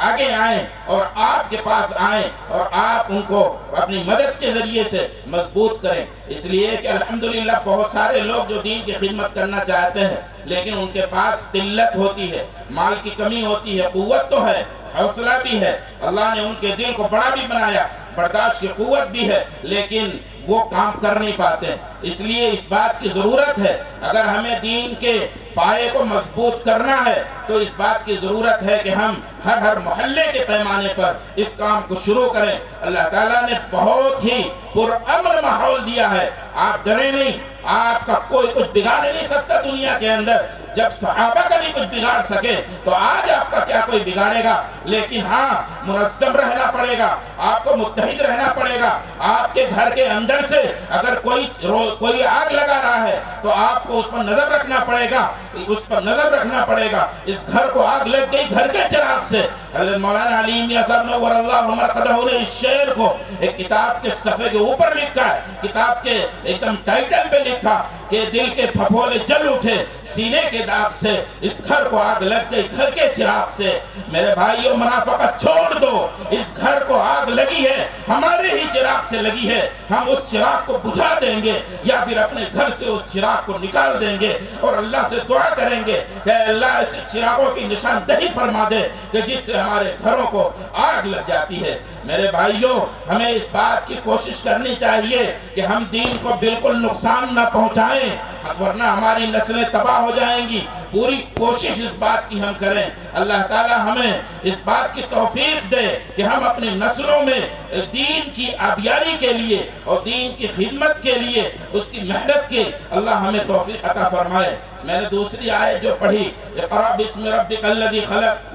آگے آئیں اور آپ کے پاس آئیں اور آپ ان کو اپنی مدد کے ذریعے سے مضبوط کریں۔ اس لیے کہ الحمدللہ بہت سارے لوگ جو دین کی خدمت کرنا چاہتے ہیں لیکن ان کے پاس قلت ہوتی ہے، مال کی کمی ہوتی ہے، قوت تو ہے، حوصلہ بھی ہے، اللہ نے ان کے دل کو بڑا بھی بنایا، برداشت کی قوت بھی ہے، لیکن وہ کام کر نہیں پاتے۔ اس لیے اس بات کی ضرورت ہے، اگر ہمیں دین کے پائے کو مضبوط کرنا ہے تو اس بات کی ضرورت ہے کہ ہم ہر محلے کے پیمانے پر اس کام کو شروع کریں۔ اللہ تعالیٰ نے بہت ہی پرامن ماحول دیا ہے، آپ ڈریں نہیں، آپ کا کوئی کچھ بگاڑ نہیں سکتا دنیا کے اندر۔ جب صحابہ کا بھی کچھ بگاڑ سکے تو آج آپ کا کیا کوئی بگاڑے گا؟ لیکن ہاں، منظم رہنا پڑے گا، آپ کو متحد رہنا پڑے گا۔ آپ کے گھر کے اندر سے اگر کوئی آگ لگا رہا ہے تو آپ کو اس پر نظر رکھنا پڑے گا، اس گھر کو آگ لگ گئی گھر کے چراغ سے۔ حضرت مولانا علی میاں صاحب نور اللہ مرقدہ نے اس شعر کو ایک کتاب کے صفحے کے اوپر لکھا ہے، کتاب کے ایک دم ٹائٹل پہ لکھا کہ دل کے پھپھولے جل اٹھے سینے کے داغ سے، اس گھر کو آگ لگ گئی گھر کے چراغ سے۔ میرے بھائیوں، منافقت چھوڑ دو، اس گھر کو آگ لگی ہے ہمارے ہی چراغ سے لگی ہے، ہم اس چراغ کو بجھا دیں گے یا پھر اپنے گھر سے اس چراغ کو نکال دیں گے اور اللہ سے دعا کریں گے کہ اللہ اس چراغوں کی نشاندہی فرما دے کہ جس سے ہمارے گھروں کو آگ لگ جاتی ہے۔ میرے بھائیوں، ہمیں اس بات کی کوشش کرنی چاہیے کہ ہم دین کو بالکل نقصان نہ پہنچائیں، ورنہ ہماری نسلیں تباہ ہو جائیں گی۔ پوری کوشش اس بات کی ہم کریں، اللہ تعالی ہمیں اس بات کی توفیق دے کہ ہم اپنی نسلوں میں دین کی آبیاری کے لیے اور دین کی خدمت کے لیے اس کی محنت کی اللہ ہمیں توفیق عطا فرمائے۔ میں نے دوسری آیت جو پڑھی، اقرأ بسم ربک الذی خلق،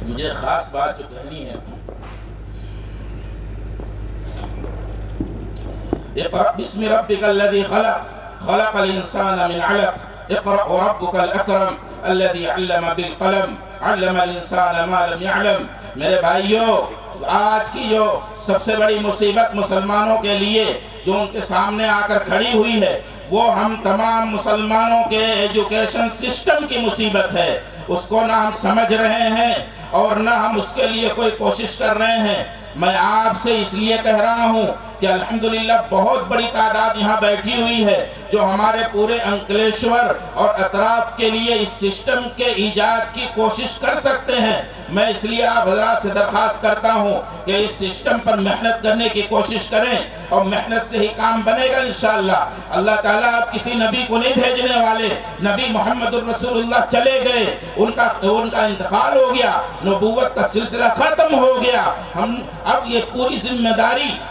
مجھے خاص بات جو کہنی ہے، اقرأ بسم ربک الذی خلق، خلق الانسان من علق، اقرأ وربک الاکرم الذی علم بالقلم، علم الانسان ما لم يعلم۔ میرے بھائیوں، آج کی جو سب سے بڑی مصیبت مسلمانوں کے لیے جو ان کے سامنے آ کر کھڑی ہوئی ہے وہ ہم تمام مسلمانوں کے ایجوکیشن سسٹم کی مصیبت ہے۔ اس کو نہ ہم سمجھ رہے ہیں اور نہ ہم اس کے لیے کوئی کوشش کر رہے ہیں۔ میں آپ سے اس لیے کہہ رہا ہوں کہ الحمدللہ بہت بڑی تعداد یہاں بیٹھی ہوئی ہے جو ہمارے پورے انکلیشور اور اطراف کے لیے اس سسٹم کے ایجاد کی کوشش کر سکتے ہیں۔ میں اس لیے آپ حضرات سے درخواست کرتا ہوں کہ اس سسٹم پر محنت کرنے کی کوشش کریں اور محنت سے ہی کام بنے گا انشاءاللہ۔ اللہ تعالیٰ آپ کسی نبی کو نہیں بھیجنے والے، نبی محمد الرسول اللہ چلے گئے، ان کا انتقال ہو گیا، نبوت کا سلسلہ ختم ہو گیا۔ اب یہ پوری ذمہ داری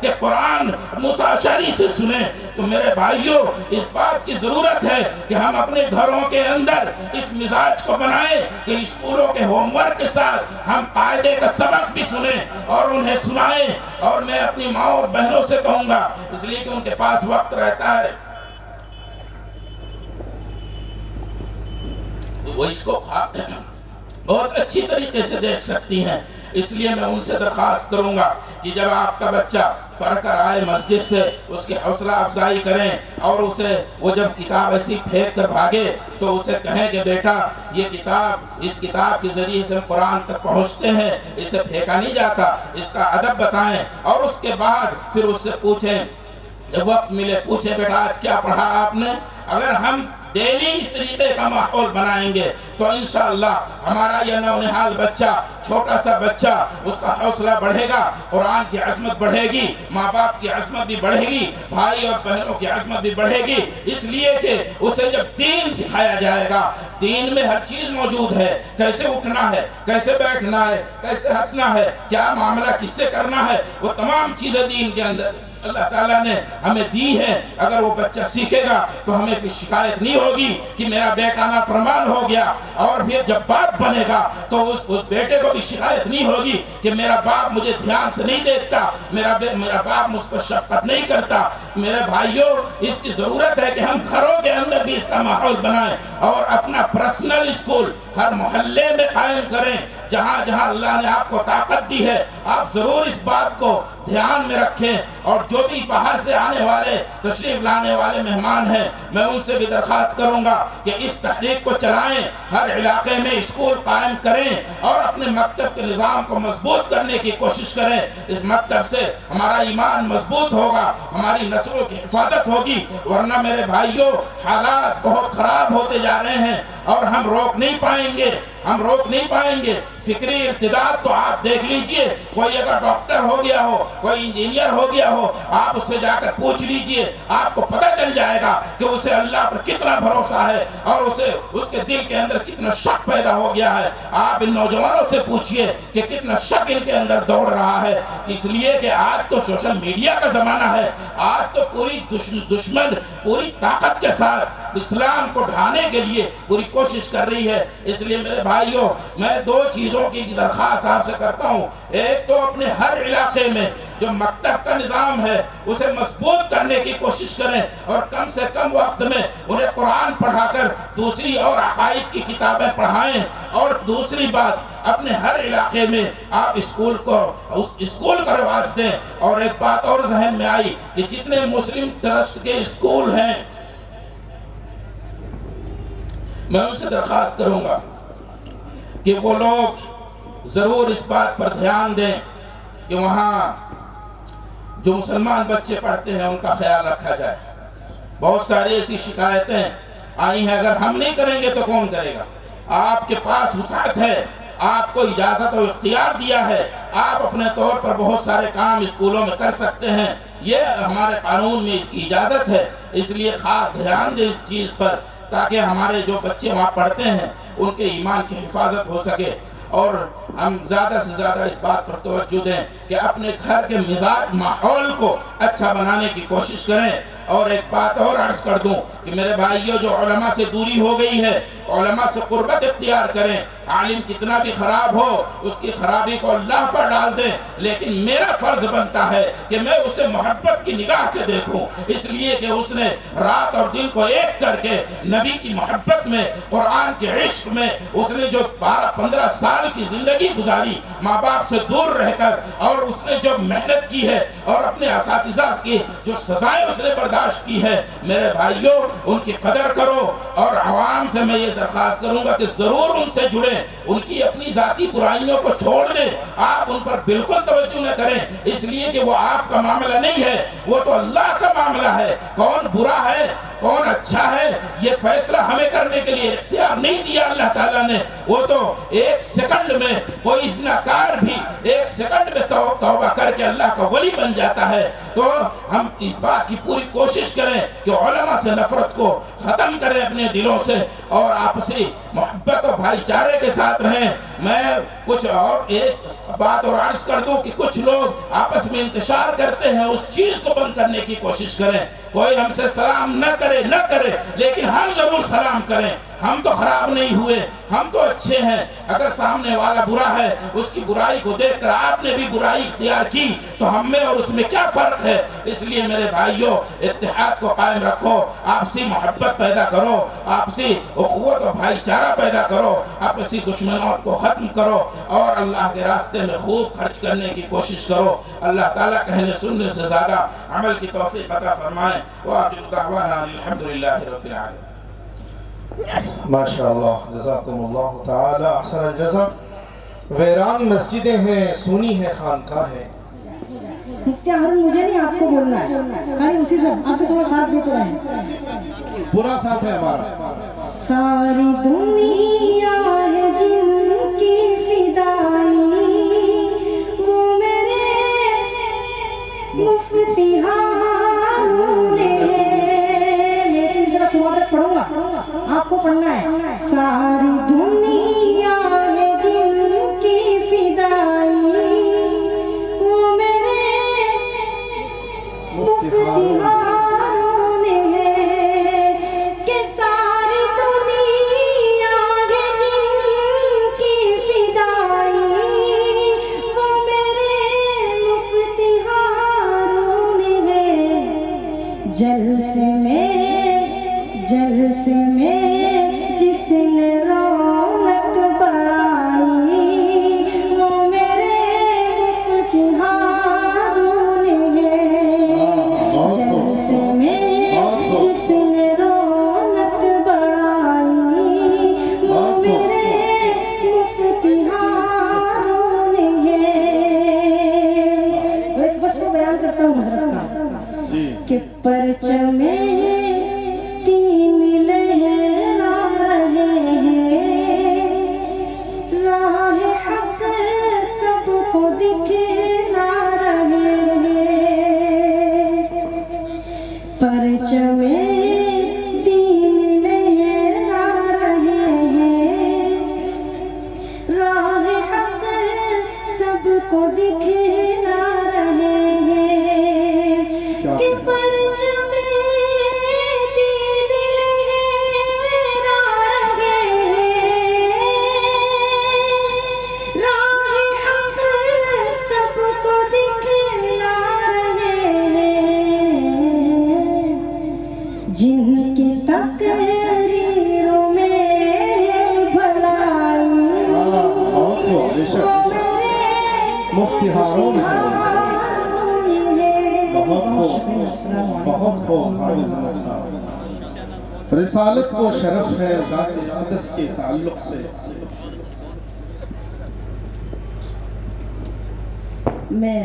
کہ قرآن موسیٰ اشعری سے سنیں۔ تو میرے بھائیوں، اس بات کی ضرورت ہے کہ ہم اپنے گھروں کے اندر اس مزاج کو بنائیں کہ اسکولوں کے ہوم ورک کے ساتھ ہم قاعدے کا سبق بھی سنیں اور انہیں سنائیں۔ اور میں اپنی ماں اور بہنوں سے کہوں گا، اس لیے کہ ان کے پاس وقت رہتا ہے، وہ اس کو بہت اچھی طریقے سے دیکھ سکتی ہیں۔ اس لیے میں ان سے درخواست کروں گا کہ جب آپ کا بچہ پڑھ کر آئے مسجد سے، اس کی حوصلہ افزائی کریں، اور اسے وہ جب کتاب ایسی پھینک کر بھاگے تو اسے کہیں کہ بیٹا یہ کتاب، اس کتاب کے ذریعے سے قرآن تک پہنچتے ہیں، اسے پھینکا نہیں جاتا، اس کا ادب بتائیں۔ اور اس کے بعد پھر اس سے پوچھیں، جب وقت ملے پوچھیں بیٹا آج کیا پڑھا آپ نے۔ اگر ہم ڈیلی اس طریقے کا ماحول بنائیں گے تو انشاءاللہ ہمارا یہ نونہال بچہ، چھوٹا سا بچہ، اس کا حوصلہ بڑھے گا، قرآن کی عظمت بڑھے گی، ماں باپ کی عظمت بھی بڑھے گی، بھائی اور بہنوں کی عظمت بھی بڑھے گی۔ اس لیے کہ اسے جب دین سکھایا جائے گا، دین میں ہر چیز موجود ہے، کیسے اٹھنا ہے، کیسے بیٹھنا ہے، کیسے ہنسنا ہے، کیا معاملہ کس سے کرنا ہے، وہ تمام چیزیں دین کے اندر اللہ تعالیٰ نے ہمیں دی ہے۔ اگر وہ بچہ سیکھے گا تو ہمیں پھر شکایت نہیں ہوگی کہ میرا بیٹا نافرمان ہو گیا، اور پھر جب باپ بنے گا تو اس بیٹے کو بھی شکایت نہیں ہوگی کہ میرا باپ مجھے دھیان سے نہیں دیکھتا، میرا باپ مجھ پر شفقت نہیں کرتا۔ میرے بھائیوں، اس کی ضرورت ہے کہ ہم گھروں کے اندر بھی اس کا ماحول بنائیں اور اپنا پرسنل اسکول ہر محلے میں قائم کریں۔ جہاں جہاں اللہ نے آپ کو طاقت دی ہے، آپ ضرور اس بات کو دھیان میں رکھیں۔ اور جو بھی باہر سے آنے والے، تشریف لانے والے مہمان ہیں، میں ان سے بھی درخواست کروں گا کہ اس تحریک کو چلائیں، ہر علاقے میں اسکول قائم کریں اور اپنے مکتب کے نظام کو مضبوط کرنے کی کوشش کریں۔ اس مکتب سے ہمارا ایمان مضبوط ہوگا، ہماری نسلوں کی حفاظت ہوگی، ورنہ میرے بھائیوں حالات بہت خراب ہوتے جا رہے ہیں اور ہم روک نہیں پائیں گے، ہم روک نہیں پائیں گے۔ فکری ارتداد تو آپ دیکھ لیجئے، کوئی اگر ڈاکٹر ہو گیا ہو، کوئی انجینئر ہو گیا ہو، آپ اس سے جا کر پوچھ لیجئے، آپ کو پتہ چل جائے گا کہ اسے اللہ پر کتنا بھروسہ ہے اور اس کے دل کے اندر کتنا شک پیدا ہو گیا ہے۔ آپ ان نوجوانوں سے پوچھئے کہ کتنا شک ان کے اندر دوڑ رہا ہے، اس لیے کہ آج تو سوشل میڈیا کا زمانہ ہے، آج تو پوری دشمن پوری طاقت کے ساتھ اسلام کو ڈھانے کے لیے پوری کوشش کر رہی ہے۔ اس لیے میرے بھائیوں، میں دو چیزوں کی درخواست آپ سے کرتا ہوں۔ ایک تو اپنے ہر علاقے میں جو مکتب کا نظام ہے اسے مضبوط کرنے کی کوشش کریں اور کم سے کم وقت میں انہیں قرآن پڑھا کر دوسری اور عقائد کی کتابیں پڑھائیں۔ اور دوسری بات، اپنے ہر علاقے میں آپ اسکول کا رواج دیں۔ اور ایک بات اور ذہن میں آئی کہ جتنے مسلم ٹرسٹ کے اسکول ہیں، میں ان سے درخواست کروں گا کہ وہ لوگ ضرور اس بات پر دھیان دیں کہ وہاں جو مسلمان بچے پڑھتے ہیں ان کا خیال رکھا جائے۔ بہت ساری ایسی شکایتیں آئی ہیں، اگر ہم نہیں کریں گے تو کون کرے گا؟ آپ کے پاس وسعت ہے، آپ کو اجازت اور اختیار دیا ہے، آپ اپنے طور پر بہت سارے کام اسکولوں میں کر سکتے ہیں، یہ ہمارے قانون میں اس کی اجازت ہے۔ اس لیے خاص دھیان دیں اس چیز پر تاکہ ہمارے جو بچے وہاں پڑھتے ہیں ان کے ایمان کی حفاظت ہو سکے۔ اور ہم زیادہ سے زیادہ اس بات پر توجہ دیں کہ اپنے گھر کے مزاج ماحول کو اچھا بنانے کی کوشش کریں۔ اور ایک بات اور عرض کر دوں کہ میرے بھائیوں، جو علماء سے دوری ہو گئی ہے، علماء سے قربت اختیار کریں۔ عالم کتنا بھی خراب ہو، اس کی خرابی کو اللہ پر ڈال دیں، لیکن میرا فرض بنتا ہے کہ میں اسے محبت کی نگاہ سے دیکھوں، اس لیے کہ اس نے رات اور دن کو ایک کر کے نبی کی محبت میں، قرآن کے عشق میں، اس نے جو 12-15 سال کی زندگی گزاری ماں باپ سے دور رہ کر، اور اس نے جو محنت کی ہے اور اپنے اساتذہ کی جو سزائیں اس نے برداشت کی ہے، میرے بھائیوں ان کی قدر کرو۔ اور عوام سے میں یہ درخواست کروں گا کہ ضرور ان سے جڑیں، ان کی اپنی ذاتی برائیوں کو چھوڑ دیں، آپ ان پر بالکل توجہ نہ کریں، اس لیے کہ وہ آپ کا معاملہ نہیں ہے، وہ تو اللہ کا معاملہ ہے۔ کون برا ہے، کون اچھا ہے یہ فیصلہ ہمیں کرنے کے لیے اختیار نہیں دیا اللہ تعالیٰ نے. وہ تو ایک سیکنڈ میں کوئی زناکار بھی ایک سیکنڈ میں توبہ کر کے اللہ کا ولی بن جاتا ہے. تو ہم اس بات کی پوری کوشش کریں کہ علماء سے نفرت کو ختم کریں اپنے دلوں سے اور آپسی محبت اور بھائی چارے کے ساتھ رہیں. میں کچھ اور ایک بات اور عرض کر دوں کہ کچھ لوگ آپس میں انتشار کرتے ہیں، اس چیز کو بند کرنے کی کوشش کریں. کوئی ہم سے سلام نہ کرے لیکن ہم ضرور سلام کریں. ہم تو خراب نہیں ہوئے، ہم تو اچھے ہیں. اگر سامنے والا برا ہے اس کی برائی کو دیکھ کر آپ نے بھی برائی اختیار کی تو ہم میں اور اس میں کیا فرق ہے؟ اس لیے میرے بھائیوں اتحاد کو قائم رکھو، آپسی محبت پیدا کرو، آپسی اخوت و بھائی چارہ پیدا کرو، آپسی دشمنات کو ختم کرو اور اللہ کے راستے میں خوب خرچ کرنے کی کوشش کرو. اللہ تعالیٰ کہنے سننے سے زیادہ عمل کی توفیق عطا فرمائے. وآخر دعوانا الحمدللہ رب العالمین. ماشاءاللہ، جزاکم اللہ تعالی احسن الجزا. ویران مسجدیں ہیں، سونی ہے خانقاہ ہے. مفتی ہارون مجھے نہیں آپ کو بولنا ہے، خالی اسی سے آپ کو تھوڑا ساتھ دیتے رہیں. پورا ساتھ ہے ہمارا. ساری دنیا ہے جن کی فدائی، وہ میرے مفتی ہارون ہے. لیکن ذرا شروعات تک پڑھوں گا، آپ کو پڑھنا ہے. ساری دنیا ہے جن کی فدائی، وہ میرے مفتی ہارون ہے. کہ ساری دنیا ہے جن کی فدائی، وہ میرے مفتی ہارون ہے. جلسے میں جس نے رونق بڑھائی، وہ میرے مفتی ہارون ہے. جلسے میں جس نے رونق بڑھائی، وہ میرے مفتی ہارون ہے. ایک بس کو بیان کرتا ہوں حضرت کا کہ پرچم مفتی ہارون ہے. بہت خوب رسالت کو شرف ہے ذات اقدس کے تعلق سے. میں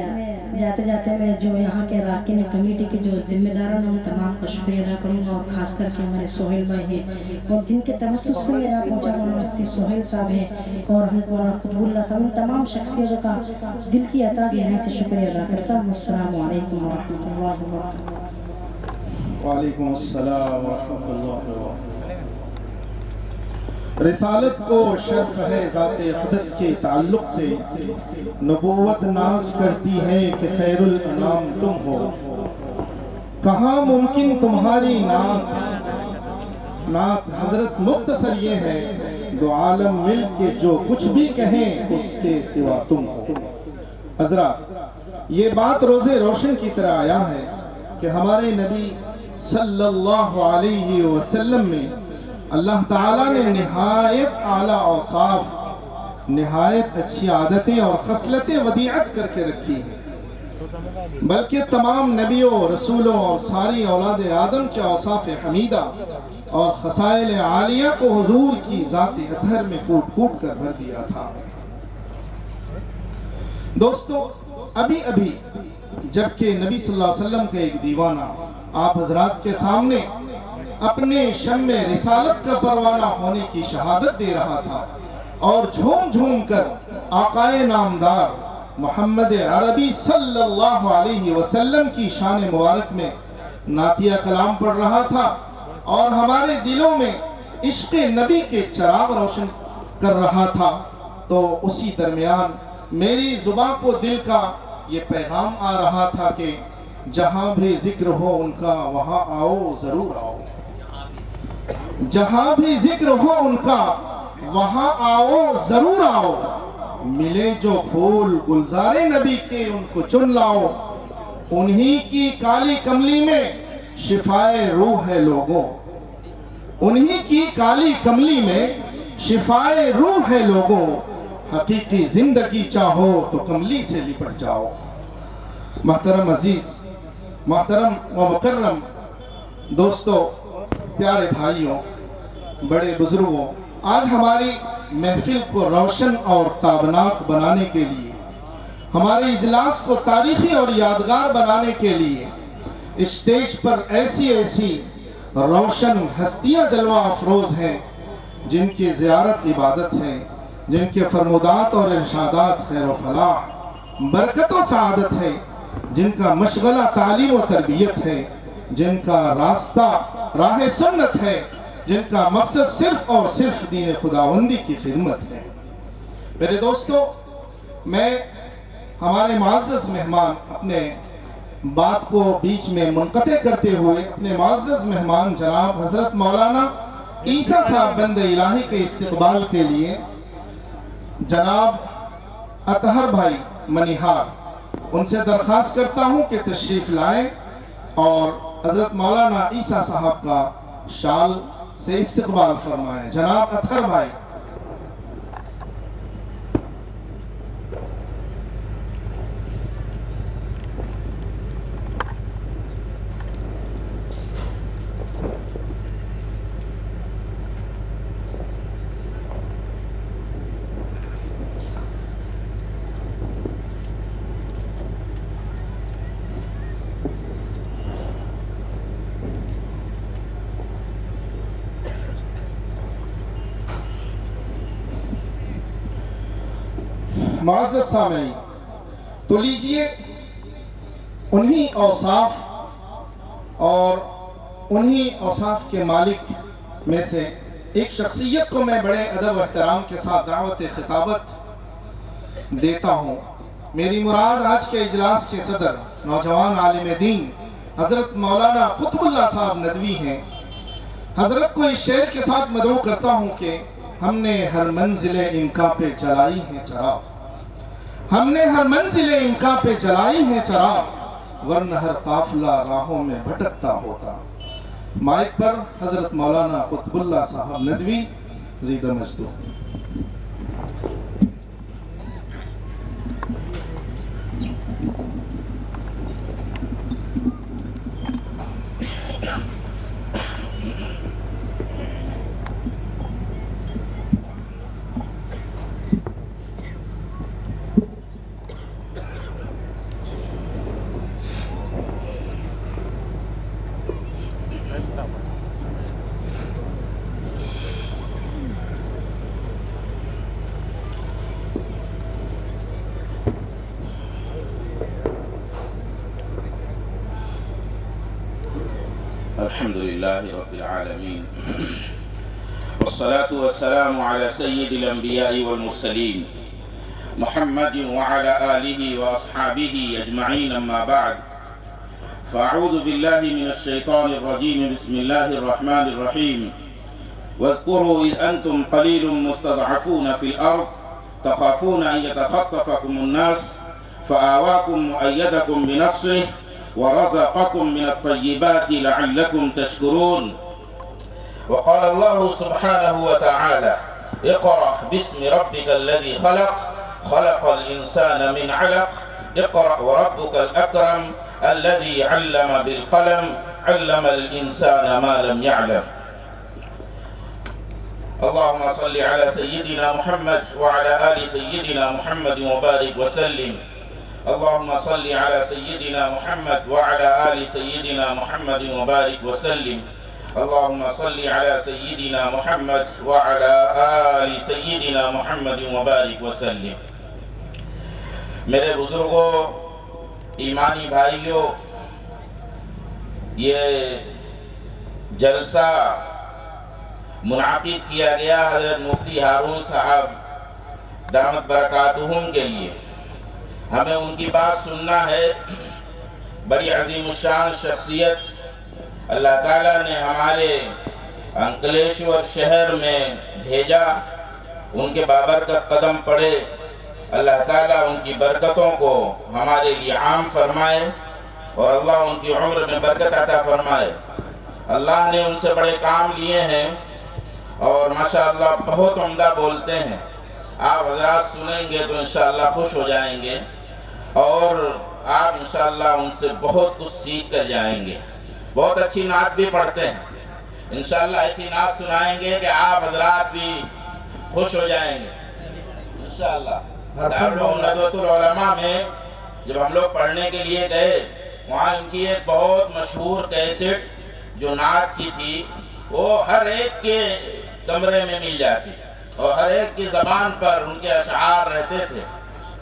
جاتے میں جو یہاں کے راکن کمیٹی کے جو ذمہ داروں نے ان تمام کا شکریہ ادا کروں گا، اور خاص کر کے ہمارے سہیل بھائی ہیں اور جن کے توسط سے میرا پہنچا مولانا مفتی سہیل صاحب ہیں اور حضرت مولانا قطب اللہ صاحب، ان تمام شخصیتوں کا دل کی عطا گہرائی سے شکریہ ادا کرتا ہوں. السلام علیکم ورحمۃ اللہ وبرکاتہ. وعلیکم السلام ورحمۃ اللہ وبرکاتہ. رسالت کو شرف ہے ذات اقدس کے تعلق سے، نبوت ناز کرتی ہے کہ خیر الانام تم ہو. کہاں ممکن تمہاری نعت حضرت مختصر یہ ہے، دو عالم مل کے جو کچھ بھی کہیں اس کے سوا تم ہو. حضرات یہ بات روزے روشن کی طرح آیا ہے کہ ہمارے نبی صلی اللہ علیہ وسلم میں اللہ تعالیٰ نے نہایت اعلیٰ اوصاف، نہایت اچھی عادتیں اور خصلتیں ودیعت کر کے رکھی ہیں، بلکہ تمام نبیوں رسولوں اور ساری اولاد آدم کے اوصاف حمیدہ اور خصائل عالیہ کو حضور کی ذات اطہر میں کوٹ کوٹ کر بھر دیا تھا. دوستو ابھی جبکہ نبی صلی اللہ علیہ وسلم کا ایک دیوانہ آپ حضرات کے سامنے اپنے شم رسالت کا پروانہ ہونے کی شہادت دے رہا تھا اور جھوم جھوم کر آقائے نامدار محمد عربی صلی اللہ علیہ وسلم کی شان مبارک میں نعتیہ کلام پڑھ رہا تھا اور ہمارے دلوں میں عشق نبی کے چراغ روشن کر رہا تھا، تو اسی درمیان میری زباں کو دل کا یہ پیغام آ رہا تھا کہ جہاں بھی ذکر ہو ان کا وہاں آؤ ضرور آؤ، جہاں بھی ذکر ہو ان کا وہاں آؤ ضرور آؤ، ملے جو پھول گلزار نبی کے ان کو چن لاؤ، انہی کی کالی کملی میں شفائے روح ہے لوگوں، انہی کی کالی کملی میں شفائے روح ہے لوگوں، حقیقی زندگی چاہو تو کملی سے لپٹ جاؤ۔ محترم عزیز، محترم و مکرم دوستو، پیارے بھائیوں، بڑے بزرگوں، آج ہماری محفل کو روشن اور تابناک بنانے کے لیے، ہمارے اجلاس کو تاریخی اور یادگار بنانے کے لیے اسٹیج پر ایسی روشن ہستیاں جلوہ افروز ہیں جن کی زیارت عبادت ہے، جن کے فرمودات اور ارشادات خیر و فلاح، برکت و سعادت ہے، جن کا مشغلہ تعلیم و تربیت ہے، جن کا راستہ راہ سنت ہے، جن کا مقصد صرف اور صرف دین خداوندی کی خدمت ہے۔ میرے دوستو، میں ہمارے معزز مہمان اپنے بات کو بیچ میں منقطع کرتے ہوئے اپنے معزز مہمان جناب حضرت مولانا عیسیٰ صاحب بند الہی کے استقبال کے لیے جناب اطہر بھائی منیہار ان سے درخواست کرتا ہوں کہ تشریف لائیں اور حضرت مولانا عیسیٰ صاحب کا شال سے استقبال فرمائیں۔ جناب اطہر بھائی۔ معزز سامعین، تو لیجئے انہی اوصاف اور انہی اوصاف کے مالک میں سے ایک شخصیت کو میں بڑے ادب و احترام کے ساتھ دعوت خطابت دیتا ہوں۔ میری مراد آج کے اجلاس کے صدر نوجوان عالم دین حضرت مولانا قطب اللہ صاحب ندوی ہیں۔ حضرت کو اس شعر کے ساتھ مدعو کرتا ہوں کہ ہم نے ہر منزل امکا پہ جلائی ہے چراغ، ہم نے ہر منزل امکا پہ جلائی ہے چراغ، ورنہ ہر قافلہ راہوں میں بھٹکتا ہوتا۔ مائک پر حضرت مولانا قطب اللہ صاحب ندوی زیدہ مجدو۔ الحمد لله رب العالمين والصلاة والسلام على سيد الأنبياء والمرسلين محمد وعلى آله وأصحابه أجمعين، أما بعد، فأعوذ بالله من الشيطان الرجيم، بسم الله الرحمن الرحيم. واذكروا إذ أنتم قليل مستضعفون في الأرض تخافون أن يتخطفكم الناس فآواكم وأيدكم بنصره ورزقكم من الطيبات لعلكم تشكرون. وقال الله سبحانه وتعالى: اقرأ باسم ربك الذي خلق، خلق الإنسان من علق، اقرأ وربك الأكرم الذي علم بالقلم، علم الإنسان ما لم يعلم. اللهم صل على سيدنا محمد وعلى آل سيدنا محمد وبارك وسلم. اللهم صل على سيدنا محمد وعلى آل سيدنا محمد وبارك وسلم. اللهم صل على سيدنا محمد وعلى آل سيدنا محمد وبارک وسلم۔ میرے بزرگوں، ایمانی بھائیوں، یہ جلسہ منعقد کیا گیا حضرت مفتی ہارون صاحب دامت برکاتہم کے لیے۔ ہمیں ان کی بات سننا ہے۔ بڑی عظیم الشان شخصیت اللہ تعالیٰ نے ہمارے انکلیشور شہر میں بھیجا، ان کے بابرکت قدم پڑے۔ اللہ تعالیٰ ان کی برکتوں کو ہمارے لیے عام فرمائے اور اللہ ان کی عمر میں برکت عطا فرمائے۔ اللہ نے ان سے بڑے کام لیے ہیں اور ماشاءاللہ بہت عمدہ بولتے ہیں۔ آپ حضرات سنیں گے تو انشاءاللہ خوش ہو جائیں گے اور آپ انشاءاللہ ان سے بہت کچھ سیکھ کر جائیں گے۔ بہت اچھی نعت بھی پڑھتے ہیں۔ انشاءاللہ ایسی نعت سنائیں گے کہ آپ حضرات بھی خوش ہو جائیں گے انشاءاللہ۔ دارالعلوم ندوۃ العلماء میں جب ہم لوگ پڑھنے کے لیے گئے، وہاں ان کی ایک بہت مشہور کیسٹ جو نعت کی تھی وہ ہر ایک کے کمرے میں مل جاتی اور ہر ایک کی زبان پر ان کے اشعار رہتے تھے۔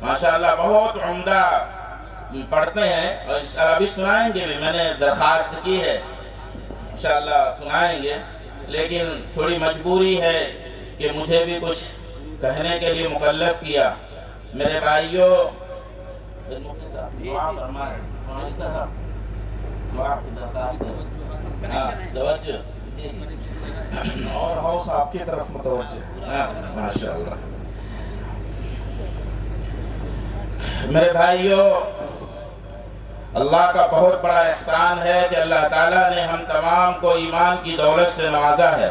ماشاءاللہ بہت عمدہ پڑھتے ہیں اور انشاءاللہ ابھی سنائیں گے بھی، میں نے درخواست کی ہے انشاءاللہ سنائیں گے، لیکن تھوڑی مجبوری ہے کہ مجھے بھی کچھ کہنے کے لیے مکلف کیا۔ میرے بھائیوں، دعا فرمائیں، دعا کی درخواست ہے، توجہ اور ہاؤس آپ کی طرف متوجہ۔ ماشاءاللہ۔ میرے بھائیوں، اللہ کا بہت بڑا احسان ہے کہ اللہ تعالیٰ نے ہم تمام کو ایمان کی دولت سے نوازا ہے۔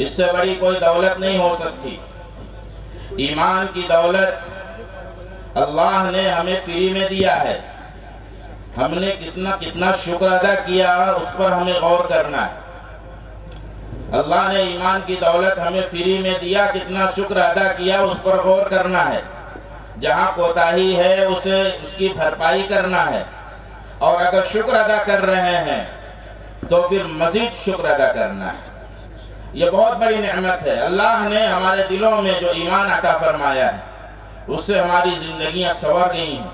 اس سے بڑی کوئی دولت نہیں ہو سکتی۔ ایمان کی دولت اللہ نے ہمیں فری میں دیا ہے۔ ہم نے کتنا شکر ادا کیا اس پر ہمیں غور کرنا ہے۔ اللہ نے ایمان کی دولت ہمیں فری میں دیا، کتنا شکر ادا کیا اس پر غور کرنا ہے۔ جہاں کوتاہی ہے اسے اس کی بھرپائی کرنا ہے، اور اگر شکر ادا کر رہے ہیں تو پھر مزید شکر ادا کرنا ہے۔ یہ بہت بڑی نعمت ہے۔ اللہ نے ہمارے دلوں میں جو ایمان عطا فرمایا ہے اس سے ہماری زندگیاں سنور گئی ہیں،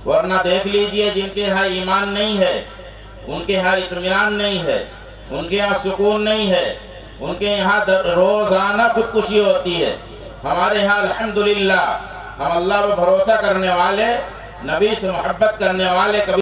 ورنہ دیکھ لیجئے جن کے ہاں ایمان نہیں ہے، ان کے ہاں اطمینان نہیں ہے، ان کے ہاں سکون نہیں ہے، ان کے یہاں روزانہ خودکشی ہوتی ہے۔ ہمارے ہاں الحمدللہ ہم اللہ پر بھروسہ کرنے والے، نبی سے محبت کرنے والے کبھی